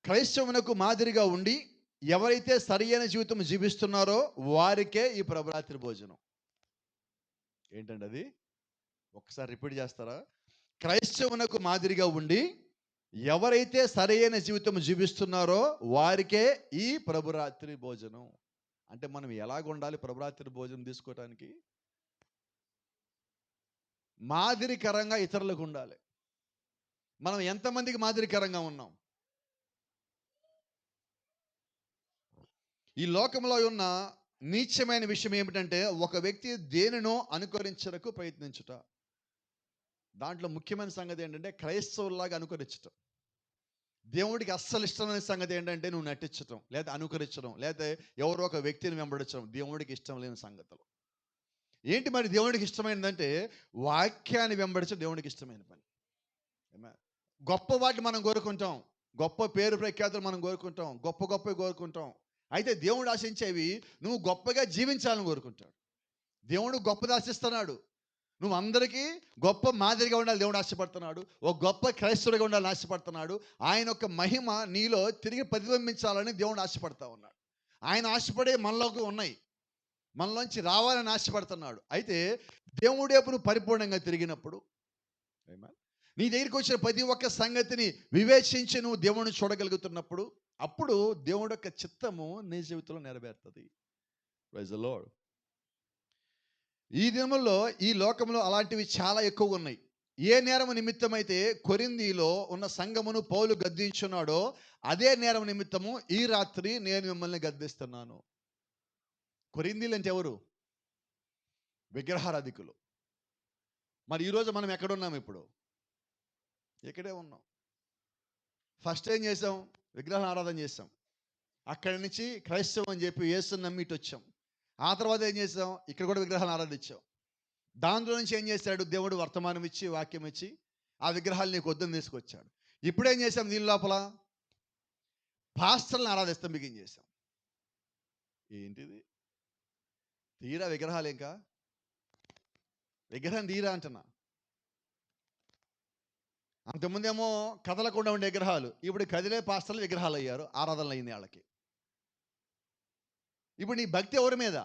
క్రైస్తవునకు మాదిరిగా ఉండి ఎవరైతే సరియైన జీవితం జీవిస్తున్నారో వారికే ఈ ప్రభురాత్రి భోజనం. ఏంటండి అది? ఒకసారి రిపీట్ చేస్తారా? క్రైస్తవునకు మాదిరిగా ఉండి ఎవరైతే సరైన జీవితం జీవిస్తున్నారో వారికే ఈ ప్రభురాత్రి భోజనం. అంటే మనం ఎలాగ ఉండాలి ప్రభురాత్రి భోజనం తీసుకోవటానికి? మాదిరికరంగా ఇతరులకు ఉండాలి. మనం ఎంతమందికి మాదిరికరంగా ఉన్నాం? ఈ లోకంలో ఉన్న నీచమైన విషయం ఏమిటంటే ఒక వ్యక్తి దేనినో అనుకరించడానికి ప్రయత్నించుట. దాంట్లో ముఖ్యమైన సంగతి ఏంటంటే క్రైస్తవులాగా అనుకరించటం. దేవుడికి అస్సలు ఇష్టమైన సంగతి ఏంటంటే నువ్వు నటించటం, లేదా అనుకరించడం, లేదా ఎవరో ఒక వ్యక్తిని వెంబడించడం దేవుడికి ఇష్టం లేని సంగతులు. ఏంటి మరి దేవుడికి ఇష్టమైనదంటే వాక్యాన్ని వెంబడించడం దేవుడికి ఇష్టమైన పని. గొప్ప వాటిని మనం కోరుకుంటాం, గొప్ప పేరు ప్రఖ్యాతులు మనం కోరుకుంటాం, గొప్ప గొప్పవి కోరుకుంటాం. అయితే దేవుడు ఆశించేవి నువ్వు గొప్పగా జీవించాలని కోరుకుంటాడు. దేవుడు గొప్పది ఆశిస్తున్నాడు. నువ్వు అందరికీ గొప్ప మాదిరిగా ఉండాలి దేవుడు ఆశపడుతున్నాడు. ఒక గొప్ప క్రైస్తవుడిగా ఉండాలని ఆశపడుతున్నాడు. ఆయన యొక్క మహిమ నీలో తిరిగి ప్రతిబింబించాలని దేవుడు ఆశపడతా ఉన్నాడు. ఆయన ఆశపడే మనలోకి ఉన్నాయి, మనలోంచి రావాలని ఆశపడుతున్నాడు. అయితే దేవుడి వైపు నువ్వు పరిపూర్ణంగా తిరిగినప్పుడు, నీ దగ్గరికి వచ్చిన ప్రతి ఒక్క సంగతిని వివేచించి నువ్వు దేవుడిని చూడగలుగుతున్నప్పుడు, అప్పుడు దేవుడి యొక్క చిత్తము నీ జీవితంలో నెరవేరుతుంది. Praise the lord. ఈ దినముల్లో ఈ లోకంలో అలాంటివి చాలా ఎక్కువగా ఉన్నాయి. ఏ నేరము నిమిత్తమైతే కొరింథీలో ఉన్న సంఘమును పౌలు గద్దించున్నాడో అదే నేరం నిమిత్తము ఈ రాత్రి నేను మిమ్మల్ని గద్దిస్తున్నాను. కొరింథీలు అంటే ఎవరు? విగ్రహారాధికులు. మరి ఈరోజు మనం ఎక్కడున్నాం? ఇప్పుడు ఇక్కడే ఉన్నాం. ఫస్ట్ ఏం చేసాం? విగ్రహ ఆరాధన చేసాం. అక్కడి నుంచి క్రైస్తవం అని చెప్పి యేసుని నమ్మిటి వచ్చాం. ఆ తర్వాత ఏం చేసాం? ఇక్కడ కూడా విగ్రహాలను ఆరాధించాం. దాంట్లో నుంచి ఏం చేశాడు? దేవుడు వర్తమానం ఇచ్చి, వాక్యం ఇచ్చి ఆ విగ్రహాలు నీకు వద్దని తీసుకొచ్చాడు. ఇప్పుడేం చేసాం? దీని లోపల పాస్టర్లను ఆరాధిస్తాం బిగించేసాం. ఏంటిది? తీరా విగ్రహాలు, ఇంకా విగ్రహం తీరా అంటున్నా. అంతకుముందేమో కదలకుండా ఉండే విగ్రహాలు, ఇప్పుడు కదిలే పాస్టర్లు విగ్రహాలు అయ్యారు. ఆరాధనలు అయింది వాళ్ళకి. ఇప్పుడు నీ భక్తి ఎవరి మీద?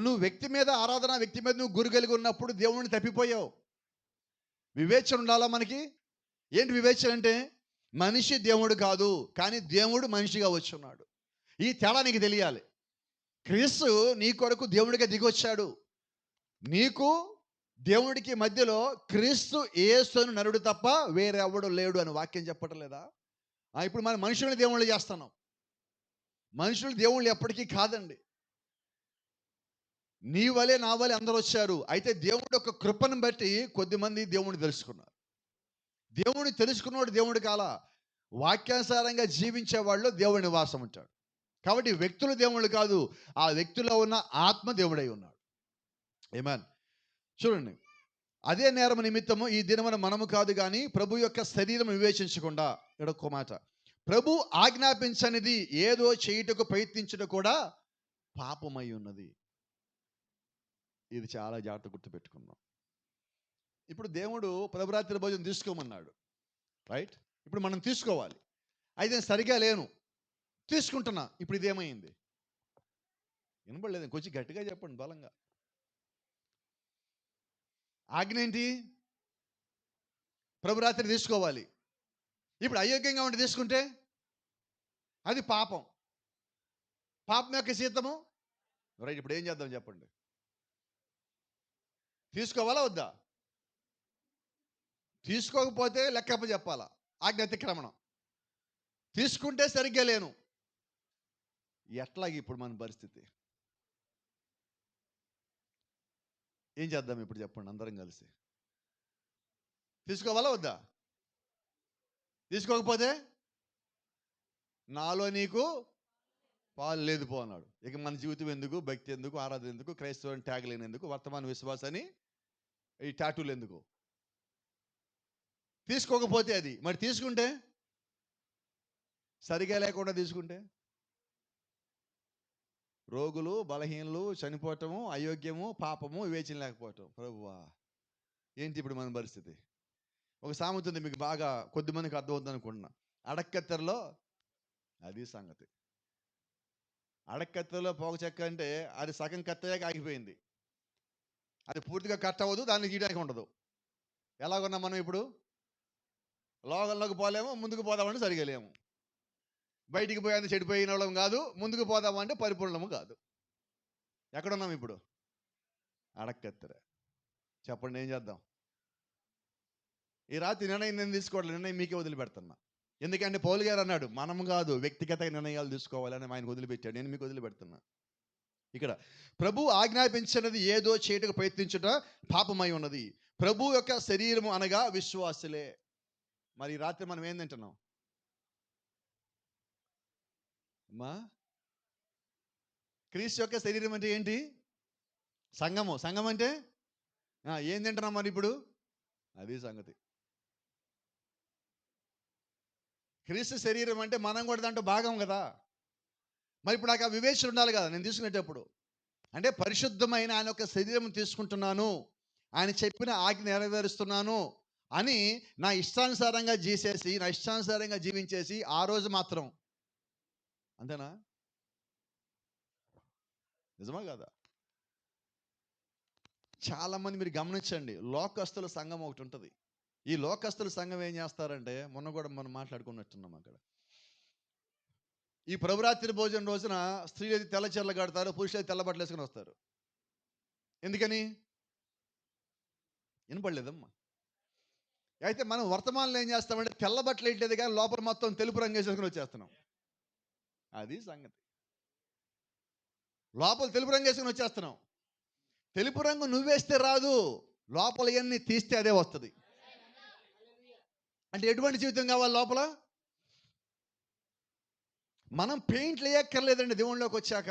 నువ్వు వ్యక్తి మీద ఆరాధన, వ్యక్తి మీద నువ్వు గురి కలిగి ఉన్నప్పుడు దేవుడిని తప్పిపోయావు. వివేచన ఉండాలా మనకి. ఏంటి వివేచన అంటే? మనిషి దేవుడు కాదు, కానీ దేవుడు మనిషిగా వచ్చున్నాడు. ఈ తేడా నీకు తెలియాలి. క్రీస్తు నీ కొరకు దేవుడిగా దిగొచ్చాడు. నీకు దేవుడికి మధ్యలో క్రీస్తు యేసును నరుడు తప్ప వేరెవడు లేడు అని వాక్యం చెప్పటం లేదా? ఇప్పుడు మనం మనుషుల్ని దేవుళ్ళు చేస్తున్నాం. మనుషులు దేవుళ్ళు ఎప్పటికీ కాదండి. నీ వలే నా వలే అందరూ వచ్చారు. అయితే దేవుడి యొక్క కృపను బట్టి కొద్దిమంది దేవుడిని తెలుసుకున్నారు. దేవుడిని తెలుసుకున్నవాడు దేవుడు కాలా, వాక్యానుసారంగా జీవించే వాళ్ళు దేవుడి నివాసం ఉంటాడు. కాబట్టి వ్యక్తులు దేవుళ్ళు కాదు, ఆ వ్యక్తిలో ఉన్న ఆత్మ దేవుడై ఉన్నాడు. ఆమేన్. చూడండి, అదే నేరం నిమిత్తము ఈ దినమున మనము కాదు కానీ ప్రభు యొక్క శరీరం వివేచించకుండా, ఇక్కడ ఒక మాట, ప్రభు ఆజ్ఞాపించనిది ఏదో చేయుటకు ప్రయత్నించడం కూడా పాపమై ఉన్నది. ఇది చాలా జాగ్రత్త గుర్తుపెట్టుకుందాం. ఇప్పుడు దేవుడు ప్రభురాత్రి భోజనం తీసుకోమన్నాడు, రైట్? ఇప్పుడు మనం తీసుకోవాలి. అయితే నేను సరిగా లేను, తీసుకుంటున్నా. ఇప్పుడు ఇదేమైంది? వినపడలేదు, కొంచెం గట్టిగా చెప్పండి, బలంగా. ఆజ్ఞ ఏంటి? ప్రభురాత్రి తీసుకోవాలి. ఇప్పుడు అయోగ్యంగా ఉండి తీసుకుంటే అది పాపం. పాపం యొక్క జీతము, రైట్? ఇప్పుడు ఏం చేద్దాం చెప్పండి? తీసుకోవాలా వద్దా? తీసుకోకపోతే లెక్కప్ప చెప్పాలా? ఆజ్ఞ అతిక్రమణం. తీసుకుంటే సరిగ్గా లేను. ఎట్లాగే ఇప్పుడు మన పరిస్థితి? ఏం చేద్దాం ఇప్పుడు చెప్పండి అందరం కలిసి? తీసుకోవాలా వద్దా? తీసుకోకపోతే నాలో నీకు పాలు లేదు పో అన్నాడు. ఇక మన జీవితం ఎందుకు, భక్తి ఎందుకు, ఆరాధన ఎందుకు, క్రైస్తవం ట్యాగ్ లేనందుకు, వర్తమాన విశ్వాసాన్ని ఈ టాటూలు ఎందుకు? తీసుకోకపోతే అది, మరి తీసుకుంటే సరిగా లేకుండా తీసుకుంటే రోగులు, బలహీనలు, చనిపోవటము, అయోగ్యము, పాపము, వివేచన లేకపోవటం. ప్రభువా, ఏంటి ఇప్పుడు మన పరిస్థితి? ఒక సామెత ఉంది, మీకు బాగా కొద్దిమందికి అర్థమవుతుంది అనుకుంటున్నా. అడక్కత్తెరలో, అది సంగతి. అడక్కత్తెరలో పోగ చెక్క అంటే అది సగం కత్తయ్యాక ఆగిపోయింది, అది పూర్తిగా కట్ అవ్వదు, దాన్ని గీయడానికి ఉండదు. ఎలాగున్నాం మనం ఇప్పుడు? లోకంలోకి పోలేము, ముందుకు పోదామంటే సరిగా లేము. బయటికి పోయేందుకు చెడిపోయిన వాళ్ళం కాదు, ముందుకు పోదామంటే పరిపూర్ణము కాదు. ఎక్కడున్నాం ఇప్పుడు? అడక్కత్తెర. చెప్పండి, ఏం చేద్దాం? ఈ రాత్రి నిర్ణయం నేను తీసుకోవట్లేదు, నిర్ణయం మీకే వదిలిపెడుతున్నా. ఎందుకంటే పౌలు గారు అన్నాడు, మనం కాదు, వ్యక్తిగత నిర్ణయాలు తీసుకోవాలని ఆయనకు వదిలిపెట్టాడు. నేను మీకు వదిలిపెడుతున్నా. ఇక్కడ ప్రభు ఆజ్ఞాపించినది ఏదో చేయటకు ప్రయత్నించుట పాపమై ఉన్నది. ప్రభు యొక్క శరీరము అనగా విశ్వాసులే. మరి ఈ రాత్రి మనం ఏం తింటున్నాం అమ్మా? క్రీస్తు యొక్క శరీరం అంటే ఏంటి? సంఘము. సంఘం అంటే ఏం తింటున్నాం మరి ఇప్పుడు? అది సంగతి. క్రీస్తు శరీరం అంటే మనం కూడా దాంట్లో భాగం కదా. మరి ఇప్పుడు నాకు ఆ వివేచన ఉండాలి కదా నేను తీసుకునేటప్పుడు. అంటే పరిశుద్ధమైన ఆయన యొక్క శరీరం తీసుకుంటున్నాను, ఆయన చెప్పిన ఆజ్ఞ నెరవేరుస్తున్నాను అని నా ఇష్టానుసారంగా జీసేసి, నా ఇష్టానుసారంగా జీవించేసి ఆ రోజు మాత్రం, అంతేనా? నిజమా కదా? చాలామంది మీరు గమనించండి, లోకస్తుల సంఘం ఒకటి ఉంటుంది. ఈ లోకస్తుల సంఘం ఏం చేస్తారంటే, మొన్న కూడా మనం మాట్లాడుకున్నట్టున్నాం అక్కడ. ఈ ప్రభురాత్రి భోజనం రోజున స్త్రీలు అయితే తెల్ల చీరలు కడతారు, పురుషులు అయితే తెల్ల బట్టలు వేసుకొని వస్తారు. ఎందుకని? వినపడలేదమ్మా. అయితే మనం వర్తమానంలో ఏం చేస్తామంటే తెల్ల బట్టలు వేయట్లేదు కానీ లోపల మొత్తం తెలుపు రంగు వేసేసుకొని వచ్చేస్తున్నాం. అది సంగతి. లోపల తెలుపు రంగు వేసుకొని వచ్చేస్తున్నాం. తెలుపు రంగు నువ్వేస్తే రాదు, లోపల ఇవన్నీ తీస్తే అదే వస్తుంది. అంటే ఎటువంటి జీవితం కావాలి లోపల? మనం పెయింట్లు వేయక్కర్లేదండి. దేవుళ్ళలోకి వచ్చాక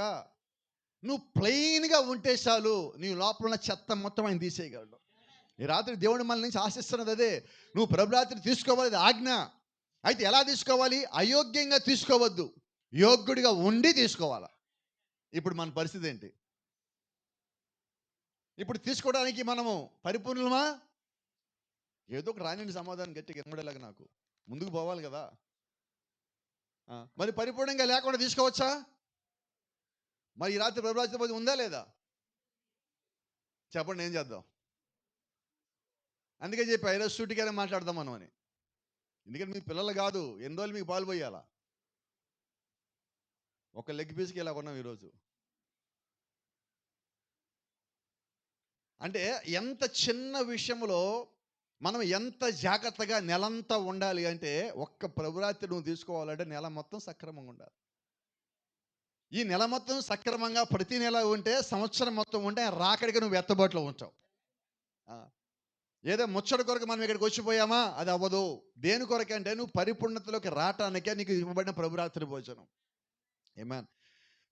నువ్వు ప్లెయిన్గా ఉంటే చాలు, నీ లోపల ఉన్న చెత్త మొత్తం ఆయన తీసేయగలడు. ఈ రాత్రి దేవుడు మన నుంచి ఆశిస్తున్నది అదే. నువ్వు ప్రభురాత్రి తీసుకోవాలి, అది ఆజ్ఞ. అయితే ఎలా తీసుకోవాలి? అయోగ్యంగా తీసుకోవద్దు, యోగ్యుడిగా ఉండి తీసుకోవాలా. ఇప్పుడు మన పరిస్థితి ఏంటి? ఇప్పుడు తీసుకోవడానికి మనము పరిపూర్ణమా? ఏదో ఒక రాని సమాధానం గట్టిగా ఎమ్మడేలాగా నాకు ముందుకు పోవాలి కదా. మరి పరిపూర్ణంగా లేకుండా తీసుకోవచ్చా? మరి ఈ రాత్రి ప్రభురాత్రి ఉందా లేదా? చెప్పండి, ఏం చేద్దాం? అందుకే చెప్పి ఈరోజు సూటిగానే మాట్లాడదాం మనం అని. ఎందుకంటే మీ పిల్లలు కాదు, ఎన్ని రోజులు మీకు పాలు పోయాలా? ఒక లెగ్ పీస్కి ఇలా కొన్నాం ఈరోజు. అంటే ఎంత చిన్న విషయంలో మనం ఎంత జాగ్రత్తగా నెలంతా ఉండాలి అంటే, ఒక్క ప్రభురాత్రి నువ్వు తీసుకోవాలంటే నెల మొత్తం సక్రమంగా ఉండాలి. ఈ నెల మొత్తం సక్రమంగా ప్రతి నెల ఉంటే సంవత్సరం మొత్తం ఉంటే రాకడికి నువ్వు ఎత్తబాటులో ఉంటావు. ఏదో ముచ్చడి కొరకు మనం ఇక్కడికి వచ్చిపోయామా, అది అవ్వదు. దేని కొరకంటే నువ్వు పరిపూర్ణతలోకి రావటానికే నీకు ఇవ్వబడిన ప్రభురాత్రి భోజనం. ఆమేన్.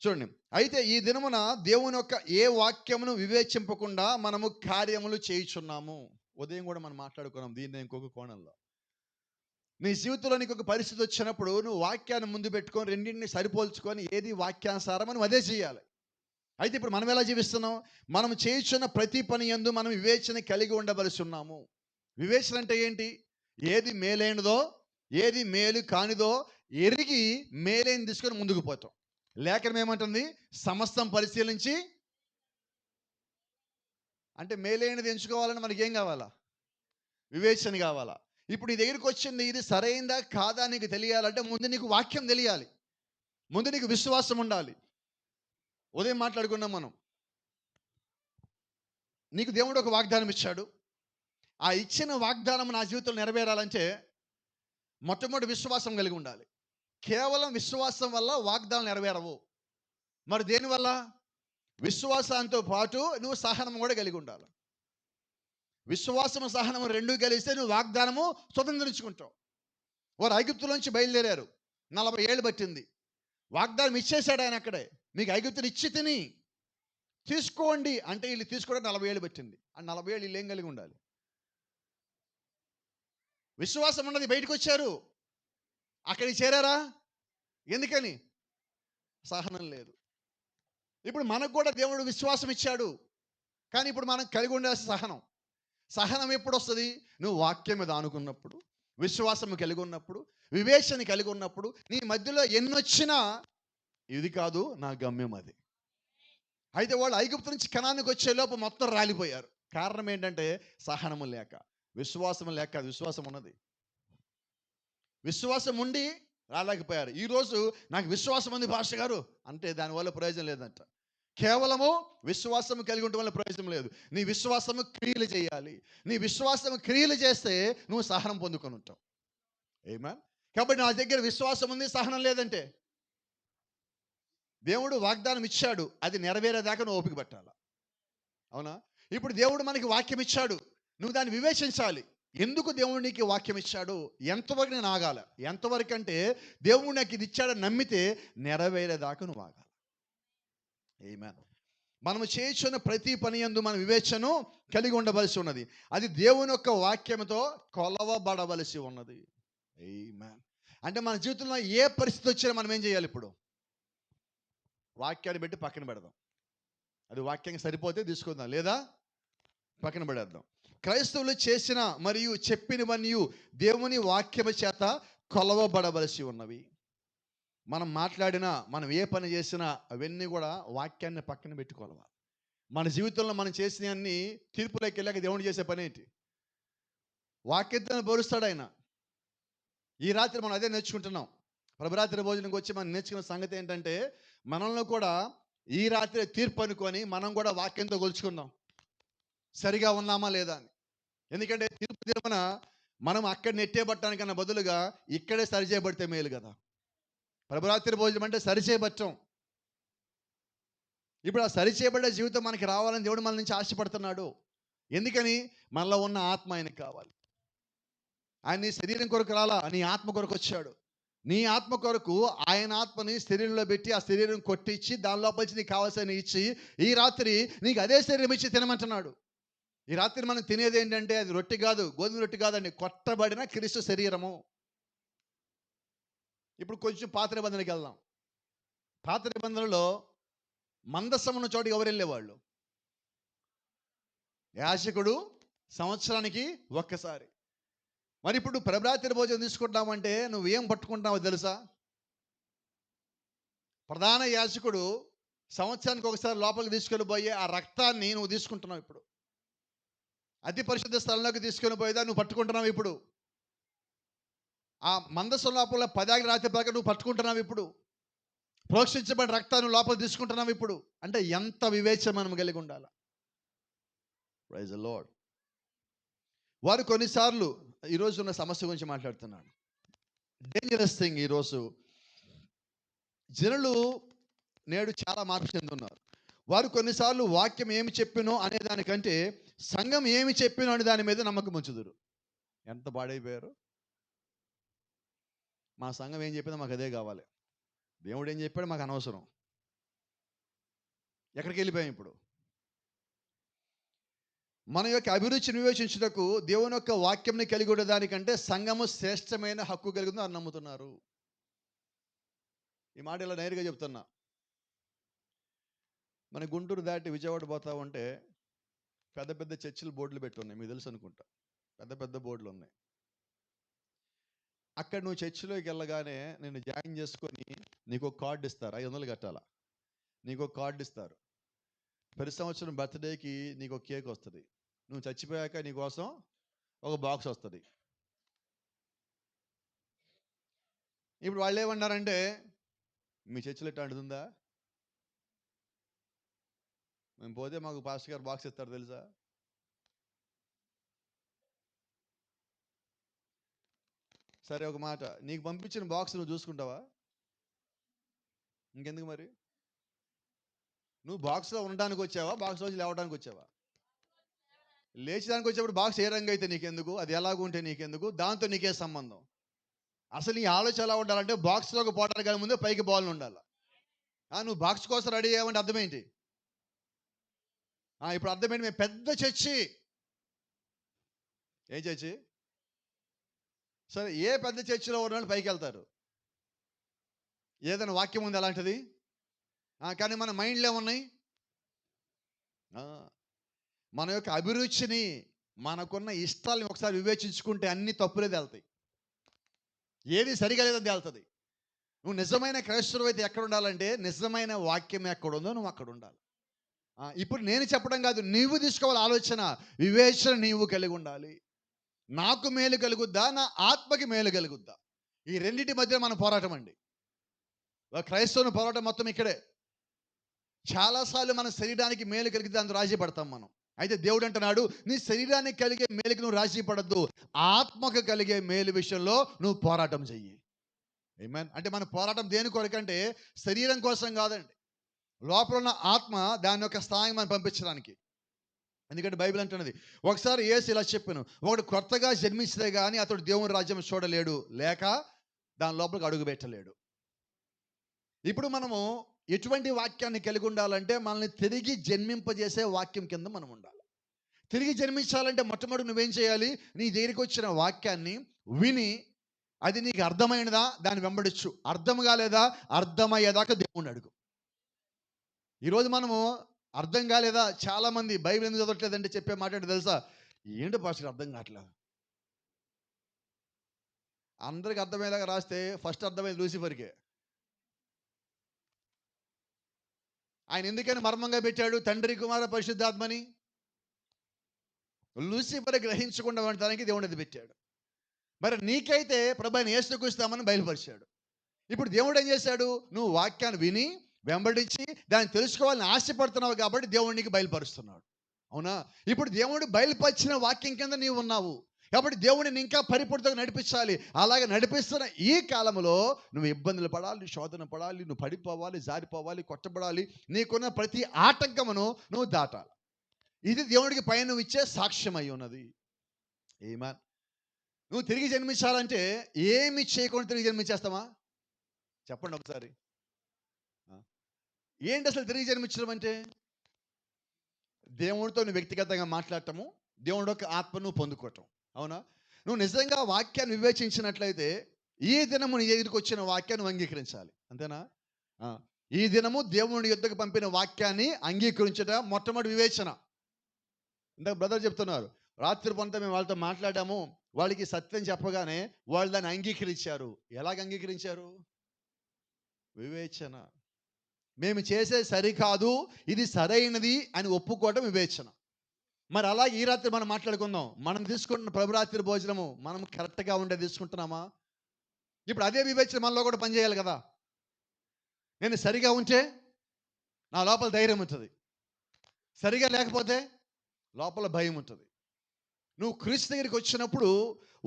చూడండి, అయితే ఈ దినమున దేవుని యొక్క ఏ వాక్యమును వివేచింపకుండా మనము కార్యములు చేయుచున్నాము. ఉదయం కూడా మనం మాట్లాడుకున్నాం దీన్ని ఇంకొక కోణంలో. నీ జీవితంలో నీకు ఒక పరిస్థితి వచ్చినప్పుడు నువ్వు వాక్యాన్ని ముందు పెట్టుకొని రెండింటిని సరిపోల్చుకొని ఏది వాక్యానుసారం మనం అదే చేయాలి. అయితే ఇప్పుడు మనం ఎలా జీవిస్తున్నాం? మనం చేయుచున్న ప్రతి పని యందు మనం వివేచన కలిగి ఉండవలసి ఉన్నాము. వివేచన అంటే ఏంటి? ఏది మేలైనదో ఏది మేలు కానిదో ఎరిగి మేలైన తీసుకొని ముందుకు పోతాం. లేఖనం ఏమంటుంది? సమస్తం పరిశీలించి. అంటే మేలైనది ఎంచుకోవాలని మనకి ఏం కావాలా? వివేచన కావాలా. ఇప్పుడు నీ దగ్గరికి వచ్చింది, ఇది సరైందా కాదా నీకు తెలియాలంటే ముందు నీకు వాక్యం తెలియాలి, ముందు నీకు విశ్వాసం ఉండాలి. ఉదయం మాట్లాడుకున్నాం మనం. నీకు దేవుడు ఒక వాగ్దానం ఇచ్చాడు. ఆ ఇచ్చిన వాగ్దానం నా జీవితంలో నెరవేరాలంటే మొట్టమొదటి విశ్వాసం కలిగి ఉండాలి. కేవలం విశ్వాసం వల్ల వాగ్దానం నెరవేరవు. మరి దేనివల్ల? విశ్వాసంతో పాటు నువ్వు సహనం కూడా కలిగి ఉండాలి. విశ్వాసము సహనము రెండు కలిస్తే నువ్వు వాగ్దానము స్వతంత్రించుకుంటావు. వారు ఐగుప్తులోంచి బయలుదేరారు, 40 ఏళ్ళు పట్టింది. వాగ్దానం ఇచ్చేశాడు ఆయన అక్కడే. మీకు ఐగుప్తుని ఇచ్చి తిని తీసుకోండి అంటే వీళ్ళు తీసుకోవడం 40 ఏళ్ళు పట్టింది. ఆ 40 ఏళ్ళు వీళ్ళు ఏం కలిగి ఉండాలి? విశ్వాసం ఉన్నది. బయటకు వచ్చారు, అక్కడికి చేరారా? ఎందుకని? సహనం లేదు. ఇప్పుడు మనకు కూడా దేవుడు విశ్వాసం ఇచ్చాడు, కానీ ఇప్పుడు మనం కలిగి ఉండాల్సిన సహనం. సహనం ఎప్పుడు వస్తుంది? నువ్వు వాక్యం మీద ఆనుకున్నప్పుడు, విశ్వాసం కలిగి ఉన్నప్పుడు, వివేచన కలిగి ఉన్నప్పుడు. నీ మధ్యలో ఎన్నొచ్చినా ఇది కాదు నా గమ్యం అది. అయితే వాళ్ళు ఐగుప్తు నుంచి కనానికి వచ్చేలోపు మొత్తం రాలిపోయారు. కారణం ఏంటంటే సహనము లేక, విశ్వాసం లేక. విశ్వాసం ఉన్నది, విశ్వాసం ఉండి రాలేకపోయారు. ఈరోజు నాకు విశ్వాసం ఉంది పాస్టర్ గారు అంటే దానివల్ల ప్రయోజనం లేదంట. కేవలము విశ్వాసం కలిగి ఉండటం వల్ల ప్రయోజనం లేదు. నీ విశ్వాసము క్రియలు చేయాలి. నీ విశ్వాసము క్రియలు చేస్తే నువ్వు సహనం పొందుకొని ఉంటావు. ఆమేన్. కాబట్టి నా దగ్గర విశ్వాసం ఉంది, సహనం లేదంటే దేవుడు వాగ్దానం ఇచ్చాడు, అది నెరవేరేదాకా నువ్వు ఓపిక పట్టాలి. అవునా? ఇప్పుడు దేవుడు మనకి వాక్యం ఇచ్చాడు, నువ్వు దాన్ని వివేచించాలి. ఎందుకు దేవుడు నీకు వాక్యం ఇచ్చాడు? ఎంతవరకు నేను ఆగాల? ఎంతవరకు అంటే దేవుడు నాకు ఇది ఇచ్చాడని నమ్మితే నెరవేరేదాకా నువ్వు ఆగాలి. ఆమేన్. మనము చేయుచున్న ప్రతి పని యందు మన వివేచన కలిగి ఉండవలసి ఉన్నది. అది దేవుని యొక్క వాక్యంతో కొలవబడవలసి ఉన్నది. ఆమేన్. అంటే మన జీవితంలో ఏ పరిస్థితి వచ్చినా మనం ఏం చేయాలి? ఇప్పుడు వాక్యాన్ని పెట్టి పక్కన పెడదాం. అది వాక్యంగా సరిపోతే తీసుకుందాం, లేదా పక్కన పడేద్దాం. క్రైస్తవులు చేసిన మరియు చెప్పినవన్నీ దేవుని వాక్యము చేత కొలవబడవలసి ఉన్నవి. మనం మాట్లాడినా, మనం ఏ పని చేసినా అవన్నీ కూడా వాక్యాన్ని పక్కన పెట్టుకోవాలి. మన జీవితంలో మనం చేసినవన్నీ తీర్పులోకి వెళ్ళాక దేవుడు చేసే పని ఏంటి? వాక్యంతో పోలుస్తాడు ఆయన. ఈ రాత్రి మనం అదే నేర్చుకుంటున్నాం. ప్రభరాత్రి భోజనంకి వచ్చి మనం నేర్చుకున్న సంగతి ఏంటంటే, మనల్ని కూడా ఈ రాత్రి తీర్పు అనుకొని మనం కూడా వాక్యంతో కొలుచుకుందాం, సరిగా ఉన్నామా లేదా అని. ఎందుకంటే తీర్పు దినమున మనం అక్కడ నెట్టేయబట్టడానికన్నా బదులుగా ఇక్కడే సరిచేయబడితే మేలు కదా. ప్రభరాత్రి భోజనం అంటే సరిచేయబట్టం. ఇప్పుడు ఆ సరిచేయబడ్డ జీవితం మనకి రావాలని దేవుడు మన నుంచి ఆశపడుతున్నాడు. ఎందుకని? మనలో ఉన్న ఆత్మ ఆయనకు కావాలి. ఆయన నీ శరీరం కొరకు రాలా, నీ ఆత్మ కొరకు వచ్చాడు. నీ ఆత్మ కొరకు ఆయన ఆత్మని శరీరంలో పెట్టి ఆ శరీరం కొట్టించి దాని లోపలికి నీకు కావాల్సిన ఇచ్చి ఈ రాత్రి నీకు అదే శరీరం ఇచ్చి తినమంటున్నాడు. ఈ రాత్రి మనం తినేది ఏంటంటే అది రొట్టె కాదు, గోధుమ రొట్టె కాదండి, కొట్టబడిన క్రీస్తు శరీరము. ఇప్పుడు కొంచెం పాత నిబంధనకి వెళ్దాం. పాత నిబంధనలో మందసం ఉన్న చోటు ఎవరు వెళ్ళేవాళ్ళు? యాజకుడు సంవత్సరానికి ఒక్కసారి. మరి ఇప్పుడు ప్రభరాత్రి భోజనం తీసుకుంటామంటే నువ్వేం పట్టుకుంటావో తెలుసా? ప్రధాన యాజకుడు సంవత్సరానికి ఒకసారి లోపలికి తీసుకొని పోయే ఆ రక్తాన్ని నువ్వు తీసుకుంటున్నావు. ఇప్పుడు అతి పరిశుద్ధ స్థలంలోకి తీసుకొని పోయేదా నువ్వు పట్టుకుంటున్నావు. ఇప్పుడు ఆ మందసం లోపల పదాకి రాతి ప్రకారం నువ్వు పట్టుకుంటున్నావు. ఇప్పుడు ప్రోక్షించబడిన రక్తాన్ని లోపల తీసుకుంటున్నావు. ఇప్పుడు అంటే ఎంత వివేచన మనం కలిగి ఉండాలి. Praise the lord. వారు కొన్నిసార్లు ఈరోజు ఉన్న సమస్య గురించి మాట్లాడుతున్నాను. Dangerous thing. ఈరోజు జనులు నేడు చాలా మార్పు చెందుతున్నారు. వారు కొన్నిసార్లు వాక్యం ఏమి చెప్పినో అనే దానికంటే సంఘం ఏమి చెప్పినో అనే దాని మీద నమ్మకం ఉంచుదురు. ఎంత పాడైపోయారు. మా సంఘం ఏం చెప్పిందో మాకు అదే కావాలి, దేవుడు ఏం చెప్పాడు మాకు అనవసరం. ఎక్కడికి వెళ్ళిపోయాం ఇప్పుడు? మన యొక్క అభిరుచిని వివేచించుటకు దేవుని యొక్క వాక్యంని కలిగి ఉండేదానికంటే సంఘము శ్రేష్టమైన హక్కు కలిగిందో అని నమ్ముతున్నారు. ఈ మాట ఇలా నేరుగా చెప్తున్నా. మన గుంటూరు దాటి విజయవాడ పోతా ఉంటే పెద్ద పెద్ద చర్చిలు బోర్డులు పెట్టి ఉన్నాయి, మీకు తెలుసు అనుకుంటా. పెద్ద పెద్ద బోర్డులు ఉన్నాయి. అక్కడ నువ్వు చర్చిలోకి వెళ్ళగానే నేను జాయిన్ చేసుకొని నీకు ఒక కార్డు ఇస్తారు, 500 కట్టాలా. నీకు ఒక కార్డు ఇస్తారు. ప్రతి సంవత్సరం బర్త్డేకి నీకు ఒక కేక్ వస్తుంది. నువ్వు చచ్చిపోయాక నీకోసం ఒక బాక్స్ వస్తుంది. ఇప్పుడు వాళ్ళు ఏమన్నారంటే, మీ చర్చిలో ఇట్లాంటిది ఉందా? మేము పోతే మాకు పాస్టర్ గారు బాక్స్ ఇస్తారు తెలుసా. సరే ఒక మాట, నీకు పంపించిన బాక్స్ నువ్వు చూసుకుంటావా? ఇంకెందుకు మరి? నువ్వు బాక్స్లో ఉండడానికి వచ్చావా, బాక్స్లోంచి లేవడానికి వచ్చావా? లేచడానికి వచ్చేప్పుడు బాక్స్ ఏ రంగు అయితే నీకెందుకు, అది ఎలాగుంటే నీకెందుకు, దాంతో నీకే సంబంధం. అసలు నీ ఆలోచన ఎలా ఉండాలంటే బాక్స్లోకి పోవడానికి కానీ ముందే పైకి బాల్ ఉండాలి. నువ్వు బాక్స్ కోసం రెడీ అయ్యావంటే అర్థమేంటి? ఇప్పుడు అర్థమేంటి? మేము పెద్ద చర్చి. ఏ చర్చి? సరే, ఏ పెద్ద చర్చిలో ఉన్న వాళ్ళు పైకి వెళ్తారు. ఏదైనా వాక్యం ఉంది అలాంటిది? కానీ మన మైండ్లో ఏమున్నాయి? మన యొక్క అభిరుచిని, మనకున్న ఇష్టాలని ఒకసారి వివేచించుకుంటే అన్ని తప్పులేది వెళ్తాయి. ఏది సరిగా లేదని తేలుతుంది. నువ్వు నిజమైన క్రైస్తవుడు అయితే ఎక్కడ ఉండాలంటే నిజమైన వాక్యం ఎక్కడ ఉందో నువ్వు అక్కడ ఉండాలి. ఇప్పుడు నేను చెప్పడం కాదు, నీవు తీసుకోవాలి ఆలోచన, వివేచన నీవు కలిగి ఉండాలి. నాకు మేలు కలుగుద్దా, నా ఆత్మకి మేలు కలుగుద్దా? ఈ రెండింటి మధ్య మన పోరాటం అండి. క్రైస్తవుని పోరాటం మొత్తం ఇక్కడే. చాలాసార్లు మన శరీరానికి మేలు కలిగితే అందుకు రాజీ పడతాం మనం. అయితే దేవుడు అంటున్నాడు, నీ శరీరానికి కలిగే మేలుకి నువ్వు రాజీ పడద్దు, ఆత్మకు కలిగే మేలు విషయంలో నువ్వు పోరాటం చెయ్యి. ఆమేన్. అంటే మన పోరాటం దేని కొరకంటే శరీరం కోసం కాదండి, లోపల ఉన్న ఆత్మ దాని యొక్క స్థాయికి మనం పంపించడానికి. ఎందుకంటే బైబిల్ అంటున్నది, ఒకసారి యేసు ఇలా చెప్పాను, ఒకడు కొత్తగా జన్మిస్తే కానీ అతడు దేవుని రాజ్యం చూడలేడు, లేక దాని లోపలికి అడుగు పెట్టలేడు. ఇప్పుడు మనము ఎటువంటి వాక్యాన్ని కలిగి ఉండాలంటే మనల్ని తిరిగి జన్మింపజేసే వాక్యం కింద మనం ఉండాలి. తిరిగి జన్మించాలంటే మొట్టమొదటి నువ్వేం చేయాలి? నీ దగ్గరికి వచ్చిన వాక్యాన్ని విని అది నీకు అర్థమైనదా, దాన్ని వెంబడించు. అర్థం కాలేదా, అర్థమయ్యేదాకా దేవుణ్ణి అడుగు. ఈరోజు మనము అర్థం కాలేదా, చాలామంది బైబిల్ ఎందుకు చదవట్లేదంటే చెప్పే మాట ఏంటో తెలుసా? ఏంటి పాస్టర్ అర్థం కావట్లేదు. అందరికి అర్థమయ్యేలాగా రాస్తే ఫస్ట్ అర్థమైంది లూసిఫర్కే. ఆయన ఎందుకని మర్మంగా పెట్టాడు తండ్రి కుమార పరిశుద్ధాత్మని? లూసిఫర్ గ్రహించకుండా ఉండటానికి దేవుడు అది పెట్టాడు. మరి నీకైతే ప్రభువైన యేసుక్రీస్తుని బయలుపరిచాడు. ఇప్పుడు దేవుడు ఏం చేశాడు? నువ్వు వాక్యాన్ని విని వెంబడించి దాన్ని తెలుసుకోవాలని ఆశపడుతున్నావు కాబట్టి దేవుడు నీకు బయలుపరుస్తున్నాడు. అవునా? ఇప్పుడు దేవుడు బయలుపరిచిన వాక్యం కింద నీవు ఉన్నావు కాబట్టి దేవుడిని ఇంకా పరిపూర్తిగా నడిపించాలి. అలాగే నడిపిస్తున్న ఈ కాలంలో నువ్వు ఇబ్బందులు పడాలి, శోధన పడాలి, నువ్వు పడిపోవాలి, జారిపోవాలి, కొట్టబడాలి. నీకున్న ప్రతి ఆటంకమును నువ్వు దాటాలి. ఇది దేవుడికి పైన నువ్వు ఇచ్చే సాక్ష్యం అయి ఉన్నది. ఏమన్ నువ్వు తిరిగి జన్మించాలంటే ఏమి చేయకుండా తిరిగి జన్మించేస్తావా? చెప్పండి ఒకసారి. ఏంటి అసలు తిరిగి జన్మించడం అంటే? దేవుడితో నువ్వు వ్యక్తిగతంగా మాట్లాడటము, దేవుడి యొక్క ఆత్మను పొందుకోవటం. అవునా? నువ్వు నిజంగా వాక్యాన్ని వివేచించినట్లయితే ఈ దినము నీ ఎదురుకు వచ్చిన వాక్యాన్ని అంగీకరించాలి. అంతేనా? ఈ దినము దేవుని యుద్ధకు పంపిన వాక్యాన్ని అంగీకరించడం మొట్టమొదటి వివేచన. ఇందాక బ్రదర్ చెప్తున్నారు, రాత్రి పొంత మేము వాళ్ళతో మాట్లాడాము, వాళ్ళకి సత్యం చెప్పగానే వాళ్ళు దాన్ని అంగీకరించారు. ఎలాగ అంగీకరించారు? వివేచన. మేము చేసే సరికాదు, ఇది సరైనది అని ఒప్పుకోవడం వివేచన. మరి అలాగే ఈ రాత్రి మనం మాట్లాడుకుందాం. మనం తీసుకుంటున్న ప్రభురాత్రి భోజనము మనం కరెక్ట్గా ఉండే తీసుకుంటున్నామా? ఇప్పుడు అదే వివేచన మనలో కూడా పనిచేయాలి కదా. నేను సరిగా ఉంటే నా లోపల ధైర్యం ఉంటుంది, సరిగా లేకపోతే లోపల భయం ఉంటుంది. నువ్వు క్రీస్తు దగ్గరికి వచ్చినప్పుడు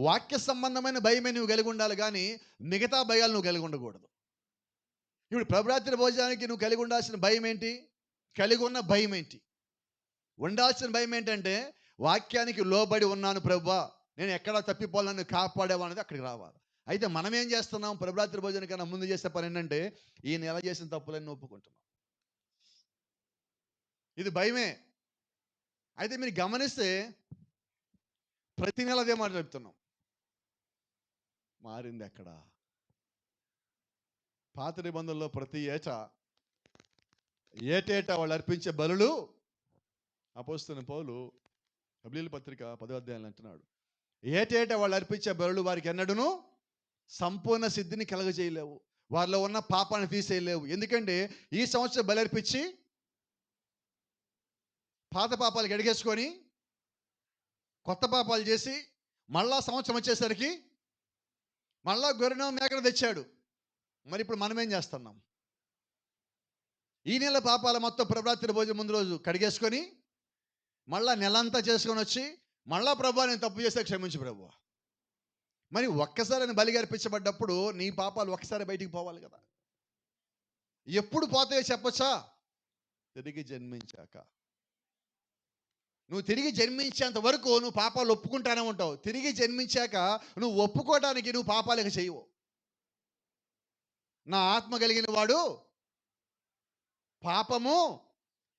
వాక్య సంబంధమైన భయమే నువ్వు కలిగి ఉండాలి, కానీ మిగతా భయాలు నువ్వు కలిగి ఉండకూడదు. ఇప్పుడు ప్రభురాత్రి భోజనానికి నువ్వు కలిగి ఉండాల్సిన భయం ఏంటి? కలిగి ఉన్న భయం ఏంటి? ఉండాల్సిన భయం ఏంటంటే వాక్యానికి లోబడి ఉన్నాను ప్రభువా, నేను ఎక్కడా తప్పిపోవాలని కాపాడేవాళ్ళది అక్కడికి రావాలి. అయితే మనం ఏం చేస్తున్నాం? ప్రభురాత్రి భోజనం కన్నా ముందు చేసే పని ఏంటంటే ఈయన ఎలా చేసిన తప్పులన్నీ ఒప్పుకుంటున్నాం. ఇది భయమే. అయితే మీరు గమనిస్తే ప్రతి నెల అదే మాట చెప్తున్నాం. మారింది ఎక్కడ? పాత నిబంధనలో ప్రతి ఏటేటా వాళ్ళు అర్పించే బలులు, అపోస్తలుడైన పౌలు హెబ్రీయుల పత్రిక 10వ అధ్యాయంలో అంటున్నాడు, ఏటేటా వాళ్ళు అర్పించే బలులు వారికి ఎన్నడూను సంపూర్ణ సిద్ధిని కలగజేయలేవు, వారిలో ఉన్న పాపాన్ని తీసేయలేవు. ఎందుకంటే ఈ సంవత్సరం బలి అర్పించి పాత పాపాలు గడిగేసుకొని కొత్త పాపాలు చేసి మళ్ళా సంవత్సరం వచ్చేసరికి మళ్ళా గొర్రెను మేకను తెచ్చాడు. మరి ఇప్పుడు మనం ఏం చేస్తున్నాం? ఈ నెల పాపాల మొత్తం ప్రభురాత్రి భోజనం ముందు రోజు కడిగేసుకొని మళ్ళా నెలంతా చేసుకొని వచ్చి మళ్ళా ప్రభువా నేను తప్పు చేస్తే క్షమించు ప్రభువా. మరి ఒక్కసారి బలిగా అర్పించబడ్డప్పుడు నీ పాపాలు ఒక్కసారి బయటికి పోవాలి కదా. ఎప్పుడు పోతాయో చెప్పచ్చా? తిరిగి జన్మించాక. నువ్వు తిరిగి జన్మించేంత వరకు నువ్వు పాపాలు ఒప్పుకుంటానే ఉంటావు. తిరిగి జన్మించాక నువ్వు ఒప్పుకోవడానికి నువ్వు పాపాలకు చేయవు. నా ఆత్మ కలిగిన వాడు పాపము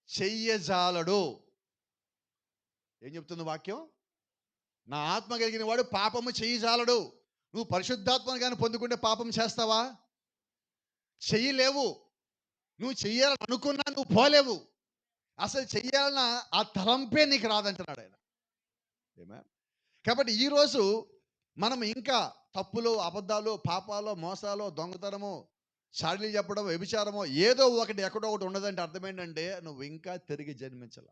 చెయ్యజాలడు. ఏం చెప్తుంది వాక్యం? నా ఆత్మ కలిగిన వాడు పాపము చెయ్యజాలడు. నువ్వు పరిశుద్ధాత్మను కానీ పొందుకుంటే పాపం చేస్తావా? చెయ్యలేవు. నువ్వు చెయ్యాలని అనుకున్నా నువ్వు పోలేవు. అసలు చెయ్యాలన్న ఆ తలంపే నీకు రాదంటున్నాడు ఆయన. ఏమే? కాబట్టి ఈరోజు మనం ఇంకా తప్పులు, అబద్ధాలు, పాపాలు, మోసాలు, దొంగతనము, చాడీలు చెప్పడం, వ్యభిచారమో ఏదో ఒకటి ఎక్కడో ఒకటి ఉండదంటే అర్థం ఏంటంటే నువ్వు ఇంకా తిరిగి జన్మించాల.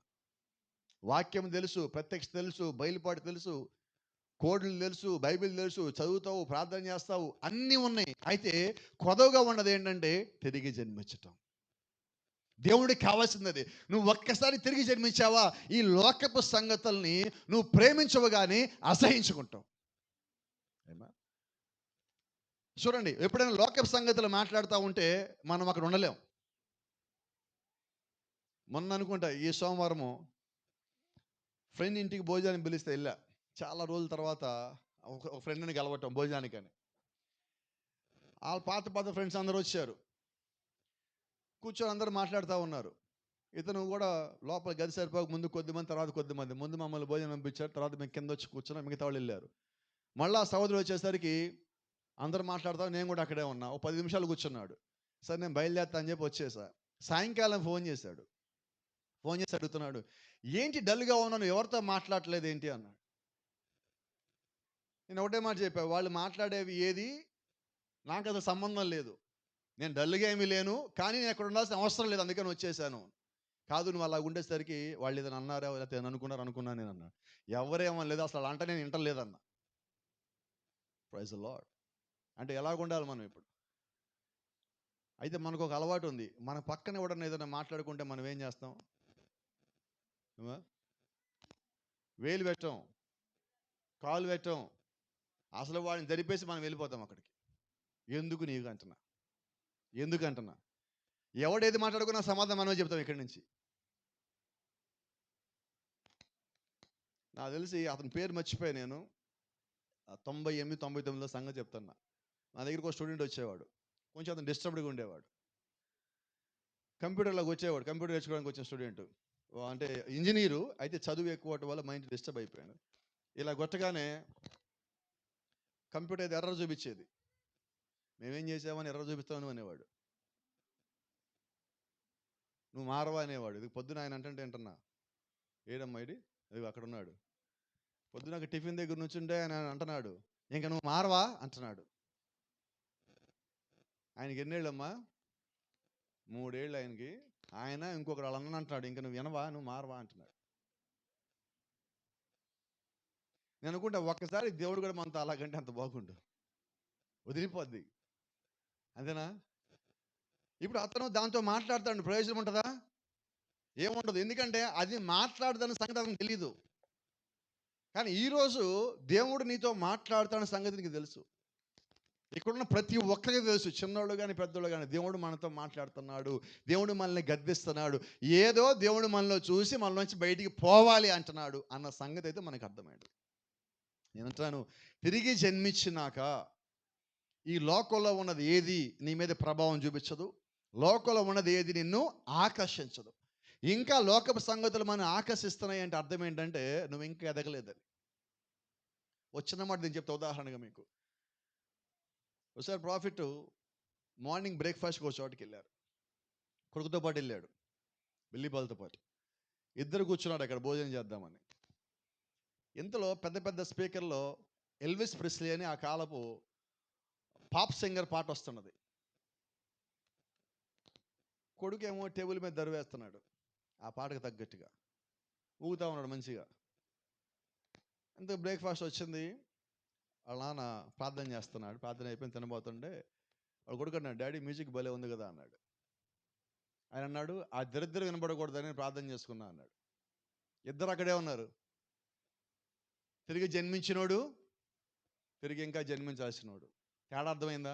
వాక్యం తెలుసు, ప్రత్యక్ష తెలుసు, బయలుపాటు తెలుసు, కోడ్లు తెలుసు, బైబిల్ తెలుసు, చదువుతావు, ప్రార్థన చేస్తావు, అన్నీ ఉన్నాయి. అయితే కొదవగా ఉన్నది ఏంటంటే తిరిగి జన్మించటం. దేవుడికి కావాల్సింది. నువ్వు ఒక్కసారి తిరిగి జన్మించావా ఈ లోకపు సంగతుల్ని నువ్వు ప్రేమించవు కానీ అసహించుకుంటావు. చూడండి, ఎప్పుడైనా లోకపు సంగతులు మాట్లాడుతూ ఉంటే మనం అక్కడ ఉండలేం. మొన్న అనుకుంటా ఈ సోమవారము ఫ్రెండ్ ఇంటికి భోజనానికి పిలిస్తే వెళ్ళా. చాలా రోజుల తర్వాత ఒక ఫ్రెండ్ని కలవటం భోజనానికని. వాళ్ళ పాత ఫ్రెండ్స్ అందరూ వచ్చారు. కూర్చొని అందరూ మాట్లాడుతూ ఉన్నారు. ఇతను కూడా లోపల గది సరిపోక ముందు కొద్దిమంది, తర్వాత కొద్దిమంది. ముందు మమ్మల్ని భోజనం పంపించారు, తర్వాత మేము కింద వచ్చి కూర్చున్నాం, మిగతా వాళ్ళు వెళ్ళారు. మళ్ళీ ఆ సహోదరుడు వచ్చేసరికి అందరూ మాట్లాడతాం, నేను కూడా అక్కడే ఉన్నా. ఓ 10 నిమిషాలు కూర్చున్నాడు. సరే నేను బయలుదేరుతా అని చెప్పి వచ్చేసా. సాయంకాలం ఫోన్ చేశాడు. ఫోన్ చేసి అడుగుతున్నాడు, ఏంటి డల్గా ఉన్నాను, ఎవరితో మాట్లాడట్లేదు ఏంటి అన్నాడు. నేను ఒకటే మాట చెప్పా, వాళ్ళు మాట్లాడేవి ఏది నాకు అసలు సంబంధం లేదు. నేను డల్గా ఏమీ లేను, కానీ నేను అక్కడ ఉండాల్సిన అవసరం లేదు, అందుకని వచ్చేసాను. కాదు, నువ్వు అలా ఉండేసరికి వాళ్ళు ఏదైనా అన్నారా, లేకపోతే అనుకున్నాను నేను అన్నాడు. ఎవరేమనలేదు, అసలు అలా అంటే నేను వింటలేదన్నా. Praise the lord. అంటే ఎలాగ ఉండాలి మనం ఇప్పుడు? అయితే మనకు ఒక అలవాటు ఉంది, మన పక్కన ఎవడన్నా ఏదైనా మాట్లాడుకుంటే మనం ఏం చేస్తాం? వేలు పెట్టం, కాలు పెట్టం, అసలు వాడిని జరిపేసి మనం వెళ్ళిపోతాం అక్కడికి. ఎందుకంటున్నా ఎవడేది మాట్లాడుకున్నా సమాధానం మనమే చెప్తాం ఇక్కడి నుంచి. నాకు తెలిసి అతని పేరు మర్చిపోయా నేను. 98, 99లో సంగతి చెప్తున్నా. నా దగ్గరికి ఒక స్టూడెంట్ వచ్చేవాడు, కొంచెం అతను డిస్టర్బ్డ్గా ఉండేవాడు. కంప్యూటర్లోకి వచ్చేవాడు, కంప్యూటర్ నేర్చుకోవడానికి వచ్చిన స్టూడెంట్. అంటే ఇంజనీరు, అయితే చదువు ఎక్కువ వల్ల మైండ్ డిస్టర్బ్ అయిపోయాడు. ఇలా కొట్టగానే కంప్యూటర్ ఏదో ఎర్రర్ చూపించేది. మేమేం చేసామని ఎర్రర్ చూపిస్తామని అనేవాడు. నువ్వు మారవా అనేవాడు. ఇది పొద్దున ఆయన అంటే ఏంటన్నా, ఏడమ్మా ఇది అక్కడ ఉన్నాడు. పొద్దున టిఫిన్ దగ్గర నుంచి ఉంటే ఆయన అంటున్నాడు, ఇంకా నువ్వు మారవా అంటున్నాడు. ఆయనకి ఎన్నేళ్ళమ్మా? 3 ఏళ్ళు ఆయనకి. ఆయన ఇంకొకరు వాళ్ళ అన్న అంటున్నాడు, ఇంకా నువ్వు వినవా, నువ్వు మారవా అంటున్నాడు. నేను అనుకుంటా, ఒక్కసారి దేవుడు కూడా మనతో అలాగంటే అంత బాగుండు, వదిలిపోద్ది. అంతేనా? ఇప్పుడు అతను దాంతో మాట్లాడతాడు, ప్రయోజనం ఉంటుందా? ఏముండదు. ఎందుకంటే అది మాట్లాడదని సంగతి అతనికి తెలీదు. కానీ ఈరోజు దేవుడు నీతో మాట్లాడుతాడన్న సంగతి నీకు తెలుసు. ఇక్కడున్న ప్రతి ఒక్కరికి తెలుసు, చిన్నోళ్ళు కానీ పెద్దోళ్ళు కానీ, దేవుడు మనతో మాట్లాడుతున్నాడు, దేవుడు మనల్ని గద్దిస్తున్నాడు, ఏదో దేవుడు మనలో చూసి మనలో నుంచి బయటికి పోవాలి అంటున్నాడు అన్న సంగతి అయితే మనకు అర్థమైంది. నేను అంటాను, తిరిగి జన్మించినాక ఈ లోకంలో ఉన్నది ఏది నీ మీద ప్రభావం చూపించదు, లోకంలో ఉన్నది ఏది నిన్ను ఆకర్షించదు. ఇంకా లోకపు సంగతులు మనం ఆకర్షిస్తున్నాయి అంటే అర్థం ఏంటంటే నువ్వు ఇంకా ఎదగలేదని. వచ్చినమాట నేను చెప్తా ఉదాహరణగా మీకు. ఒకసారి ప్రాఫిట్ మార్నింగ్ బ్రేక్ఫాస్ట్కి ఒక చోటుకి వెళ్ళారు. కొడుకుతో పాటు వెళ్ళాడు, బిల్లిపాలతో పాటు. ఇద్దరు కూర్చున్నాడు అక్కడ భోజనం చేద్దామని. ఇంతలో పెద్ద పెద్ద స్పీకర్లో ఎల్విస్ ప్రెస్లీ అని ఆ కాలపు పాప్ సింగర్ పాట వస్తున్నది. కొడుకేమో టేబుల్ మీద దరివేస్తున్నాడు, ఆ పాటకు తగ్గట్టుగా ఊగుతా ఉన్నాడు మంచిగా. అంతే బ్రేక్ఫాస్ట్ వచ్చింది, వాళ్ళ నాన్న ప్రార్థన చేస్తున్నాడు. ప్రార్థన అయిపోయింది, తినబోతుండే వాడు కొడుకు అన్నాడు, డాడీ మ్యూజిక్ భలే ఉంది కదా అన్నాడు. ఆయన అన్నాడు, ఆ దరిద్రం వినబడకూడదని ప్రార్థన చేసుకున్నా అన్నాడు. ఇద్దరు అక్కడే ఉన్నారు. తిరిగి జన్మించినోడు, తిరిగి ఇంకా జన్మించాల్సినోడు. తేడా అర్థమైందా?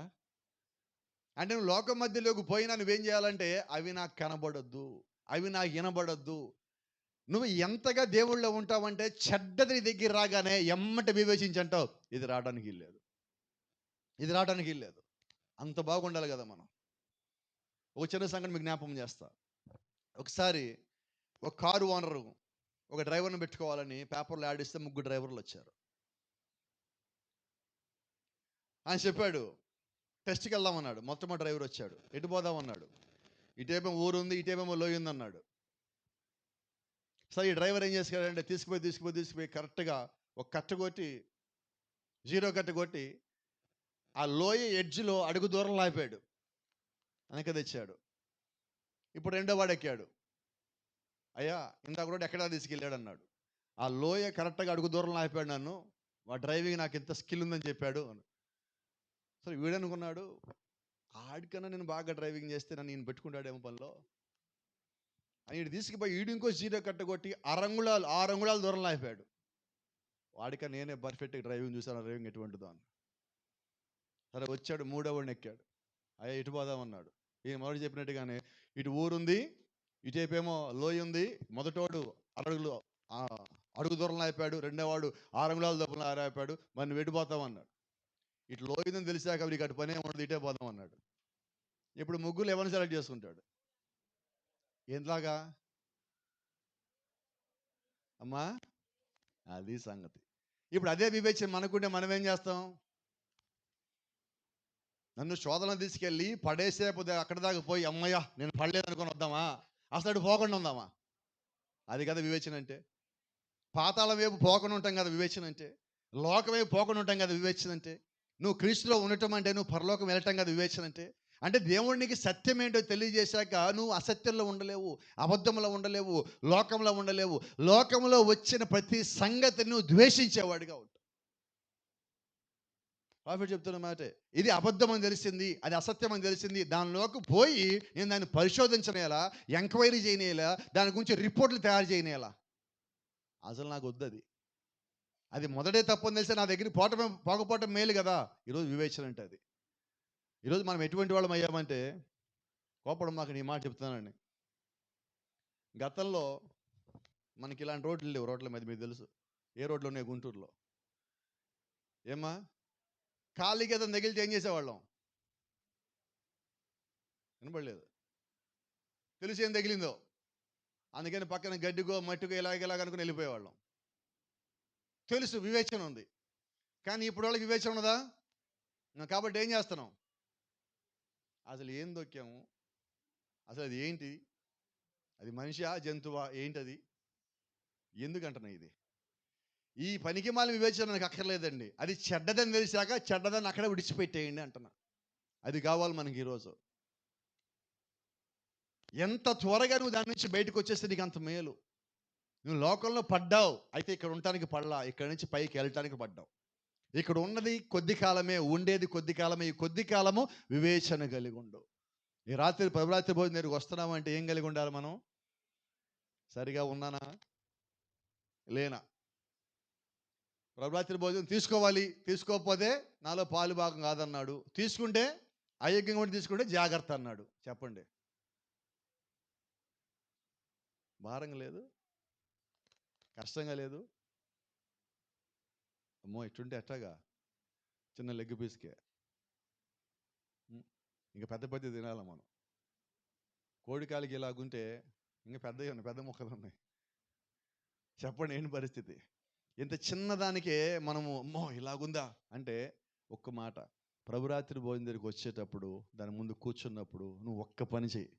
అంటే నువ్వు లోకం మధ్యలోకి పోయినా నువ్వేం చేయాలంటే అవి నాకు కనబడొద్దు, అవి నాకు వినబడొద్దు. నువ్వు ఎంతగా దేవుళ్ళో ఉంటావంటే చెడ్డది నీ దగ్గర రాగానే ఎమ్మటి వివేచించి అంటావు, ఇది రావడానికి వీల్లేదు, ఇది రావడానికి వీల్లేదు. అంత బాగుండాలి కదా మనం. ఒక చిన్న సంగతి మీకు జ్ఞాపకం చేస్తా. ఒకసారి ఒక కారు ఓనరు ఒక డ్రైవర్ని పెట్టుకోవాలని పేపర్లో యాడ్ ఇస్తే 3 డ్రైవర్లు వచ్చారు. ఆయన చెప్పాడు, టెస్ట్కి వెళ్దామన్నాడు. మొత్తం డ్రైవర్ వచ్చాడు, ఎటు పోదామన్నాడు. ఇటేమో ఊరు ఉంది, ఇటేమో లోయ ఉంది అన్నాడు. సరే ఈ డ్రైవర్ ఏం చేశాడంటే తీసుకుపోయి కరెక్ట్గా ఒక కట్ట కొట్టి, 0 కట్ట కొట్టి ఆ లోయ ఎడ్జ్లో అడుగు దూరం లాపాడు, వెనక తెచ్చాడు. ఇప్పుడు రెండో వాడు ఎక్కాడు. అయ్యా ఇందాక కూడా ఎక్కడా తీసుకెళ్ళాడు అన్నాడు. ఆ లోయ కరెక్ట్గా అడుగు దూరం లాపాడు నన్ను, మా డ్రైవింగ్ నాకు ఎంత స్కిల్ ఉందని చెప్పాడు అని. సరే వీడనుకున్నాడు, ఆడికన్నా నేను బాగా డ్రైవింగ్ చేస్తే నన్ను ఈయన పెట్టుకుంటాడేమో పనిలో అని ఈడు తీసుకుపోయి ఈడు ఇంకో 0 కట్టగొట్టి 6 అంగుళాలు దూరం లాపాడు. వాడిక నేనే పర్ఫెక్ట్గా డ్రైవింగ్ చూసాను, డ్రైవింగ్ ఎటువంటిదో అని. సరే వచ్చాడు, 3వ వాడిని ఎక్కాడు. అయ్యా ఇటు పోదామన్నాడు. ఈయన మొదటి చెప్పినట్టుగానే ఇటు ఊరుంది, ఇటేపేమో లోయ ఉంది. మొదటోడు 6 అడుగు దూరం లాపాడు, రెండో వాడు 6 అంగుళాల దూరం లాపాడు. మరి నువ్వు ఎటుపోతామన్నాడు. ఇటు లోయదని తెలిసాక నీకు అటు పనే ఉండదు, ఇటే పోదాం అన్నాడు. ఇప్పుడు ముగ్గురు ఎవరిని సెలెక్ట్ చేసుకుంటాడు? ఏంలాగా అమ్మా, అది సంగతి. ఇప్పుడు అదే వివేచన మనకుంటే మనం ఏం చేస్తాం? నన్ను శోధన తీసుకెళ్ళి పడేసేపు అక్కడ దాకా పోయి అమ్మయ్య నేను పడలేదు అనుకుని వద్దామా? అసలు అటు పోకుండా ఉందామా? అది కదా వివేచన అంటే. పాతాళం వైపు పోకుండా ఉంటాం కదా వివేచన అంటే. లోకం వైపు పోకుండా ఉంటాం కదా వివేచన అంటే. నువ్వు క్రీస్తులో ఉండటం అంటే నువ్వు పరలోకం వెళ్ళటం కదా వివేచన అంటే. అంటే దేవునికి సత్యం ఏంటో తెలియజేశాక నువ్వు అసత్యంలో ఉండలేవు, అబద్ధంలో ఉండలేవు, లోకంలో ఉండలేవు. లోకంలో వచ్చిన ప్రతి సంగతిని నువ్వు ద్వేషించేవాడిగా ఉంటావు. ప్రాఫిట్ చెప్తున్న మాటే. ఇది అబద్ధం అని తెలిసింది, అది అసత్యం అని తెలిసింది, దానిలోకి పోయి నేను దాన్ని పరిశోధించనేలా, ఎంక్వైరీ చేయనేలా, దాని గురించి రిపోర్ట్లు తయారు చేయనేలా. అసలు నాకు వద్దు అది. అది మొదటే తప్పు అని తెలిసి నా దగ్గరికి పోకపోవటం మేలు కదా. ఈరోజు వివేచన అంటే అది. ఈరోజు మనం ఎటువంటి వాళ్ళం అయ్యామంటే, కోపడం మాకు నీ మాట చెప్తున్నానండి. గతంలో మనకి ఇలాంటి రోడ్లు లేవు. రోడ్ల మీద మీకు తెలుసు ఏ రోడ్లు ఉన్నాయి గుంటూరులో. ఏమ్మా, ఖాళీగా ఏదో తగిలితే ఏం చేసేవాళ్ళం? వినపడలేదు. తెలిసి ఏం తగిలిందో అందుకని పక్కన గడ్డిగో మట్టిగో ఇలాగ అనుకుని వెళ్ళిపోయేవాళ్ళం. తెలుసు, వివేచన ఉంది. కానీ ఇప్పుడు వాళ్ళకి వివేచన ఉన్నదా? కాబట్టి ఏం చేస్తున్నాం? అసలు ఏం దొక్కాము? అసలు అది ఏంటి? అది మనిషా జంతువా ఏంటది? ఎందుకంటున్నా ఇది? ఈ పనికి మాల వివేచన నాకు అక్కర్లేదండి. అది చెడ్డదని తెలిసాక చెడ్డదని అక్కడే విడిచిపెట్టేయండి అంటున్నా. అది కావాలి మనకి ఈరోజు. ఎంత త్వరగా నువ్వు దాని నుంచి బయటకు వచ్చేస్తే నీకు అంత మేలు. నువ్వు లోకంలో పడ్డావు, అయితే ఇక్కడ ఉండటానికి పడలా, ఇక్కడ నుంచి పైకి వెళ్ళటానికి పడ్డావు. ఇక్కడ ఉన్నది కొద్ది కాలమే, ఉండేది కొద్ది కాలమే. ఈ కొద్ది కాలము వివేచన కలిగి ఉండు. ఈ రాత్రి ప్రభురాత్రి భోజనం దగ్గరికి వస్తున్నాము అంటే ఏం కలిగి ఉండాలి మనం? సరిగా ఉన్నానా లేనా? ప్రభురాత్రి భోజనం తీసుకోవాలి, తీసుకోకపోతే నాలో పాలు భాగం కాదన్నాడు. తీసుకుంటే అయోగ్యంగా ఉండి తీసుకుంటే జాగ్రత్త అన్నాడు. చెప్పండి, భారంగా లేదు? కష్టంగా లేదు? అమ్మో ఇటుంటే ఎట్టాగా చిన్న లెగ్ పీస్కే ఇంకా పెద్ద పెద్ద తినాలి మనం. కోడికాలికి ఇలాగుంటే ఇంకా పెద్ద ముక్కలు ఉన్నాయి. చెప్పండి ఏంటి పరిస్థితి? ఇంత చిన్నదానికే మనము అమ్మో ఇలాగుందా అంటే, ఒక్క మాట, ప్రభురాత్రి భోజనం దగ్గరికి వచ్చేటప్పుడు దాని ముందు కూర్చున్నప్పుడు నువ్వు ఒక్క పని చేయి.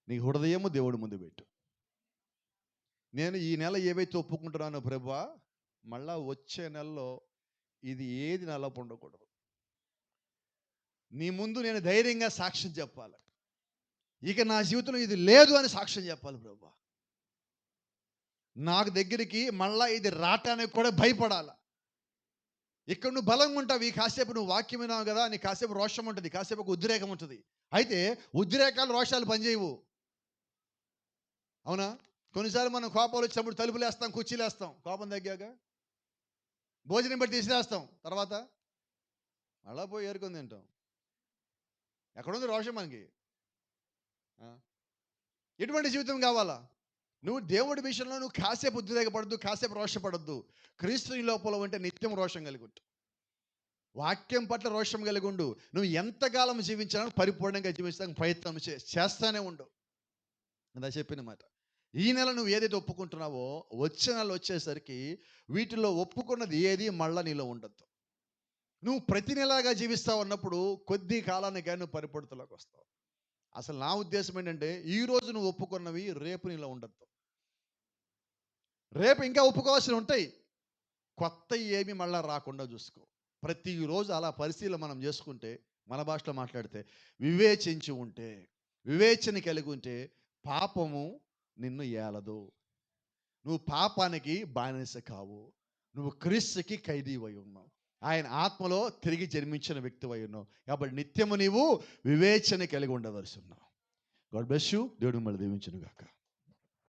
నీ హృదయము దేవుడి ముందు పెట్టు. నేను ఈ నెల ఏవైతే ఒప్పుకుంటున్నానో ప్రభువా, మళ్ళా వచ్చే నెలలో ఇది ఏది నాలో ఉండకూడదు. నీ ముందు నేను ధైర్యంగా సాక్ష్యం చెప్పాలి. ఇక నా జీవితంలో ఇది లేదు అని సాక్ష్యం చెప్పాలి ప్రభువా. నాకు దగ్గరికి మళ్ళా ఇది రావటానికి కూడా భయపడాలి. ఇక్కడ నువ్వు బలంగా ఉంటావు, ఈ కాసేపు నువ్వు వాక్యం విన్నావు కదా, నీ కాసేపు రోషం ఉంటుంది, కాసేపు ఒక ఉద్రేకం ఉంటుంది. అయితే ఉద్రేకాలు రోషాలు పనిచేయవు, అవునా? కొన్నిసార్లు మనం కోపాలు వచ్చినప్పుడు తలుపులు వేస్తాం, కుర్చీలు వేస్తాం. కోపం తగ్గాక భోజనం బట్టి తీసేస్తాం, తర్వాత అలా పోయి ఏరుకొని తింటాం. ఎక్కడుంది రోషం మనకి? ఎటువంటి జీవితం కావాలా? నువ్వు దేవుడి విషయంలో నువ్వు కాసేపు ఉద్రేకపడద్దు, కాసేపు రోషపడద్దు. క్రీస్తు నీ లోపల ఉంటే నిత్యం రోషం కలిగి ఉంటు. వాక్యం పట్ల రోషం కలిగి ఉండు. నువ్వు ఎంతకాలం జీవించాలని పరిపూర్ణంగా జీవించడానికి ప్రయత్నం చేస్తానే ఉండు. అదా చెప్పిన మాట. ఈ నెల నువ్వు ఏదైతే ఒప్పుకుంటున్నావో వచ్చే నెల వచ్చేసరికి వీటిలో ఒప్పుకున్నది ఏది మళ్ళా నీలో ఉండద్దు. నువ్వు ప్రతి నెలగా జీవిస్తావు అన్నప్పుడు కొద్ది కాలానికి నువ్వు పరిపూర్ణతలోకి వస్తావు. అసలు నా ఉద్దేశం ఏంటంటే, ఈరోజు నువ్వు ఒప్పుకున్నవి రేపు నీలో ఉండద్దు. రేపు ఇంకా ఒప్పుకోవాల్సి ఉంటాయి, కొత్త ఏమి మళ్ళా రాకుండా చూసుకో. ప్రతిరోజు అలా పరిశీలన మనం చేసుకుంటే, మన భాషలో మాట్లాడితే వివేచించి ఉంటే, వివేచన కలిగి ఉంటే పాపము నిన్ను ఏలదు. నువ్వు పాపానికి బానిస కావు. నువ్వు క్రీస్తుకి ఖైదీవై ఉన్నావు. ఆయన ఆత్మలో తిరిగి జన్మించిన వ్యక్తివై ఉన్నావు. కాబట్టి నిత్యము నీవు వివేచన కలిగి ఉండవలసి ఉన్నావు. God bless you. దేవుడు మిమ్మల్ని దీవించును గాక.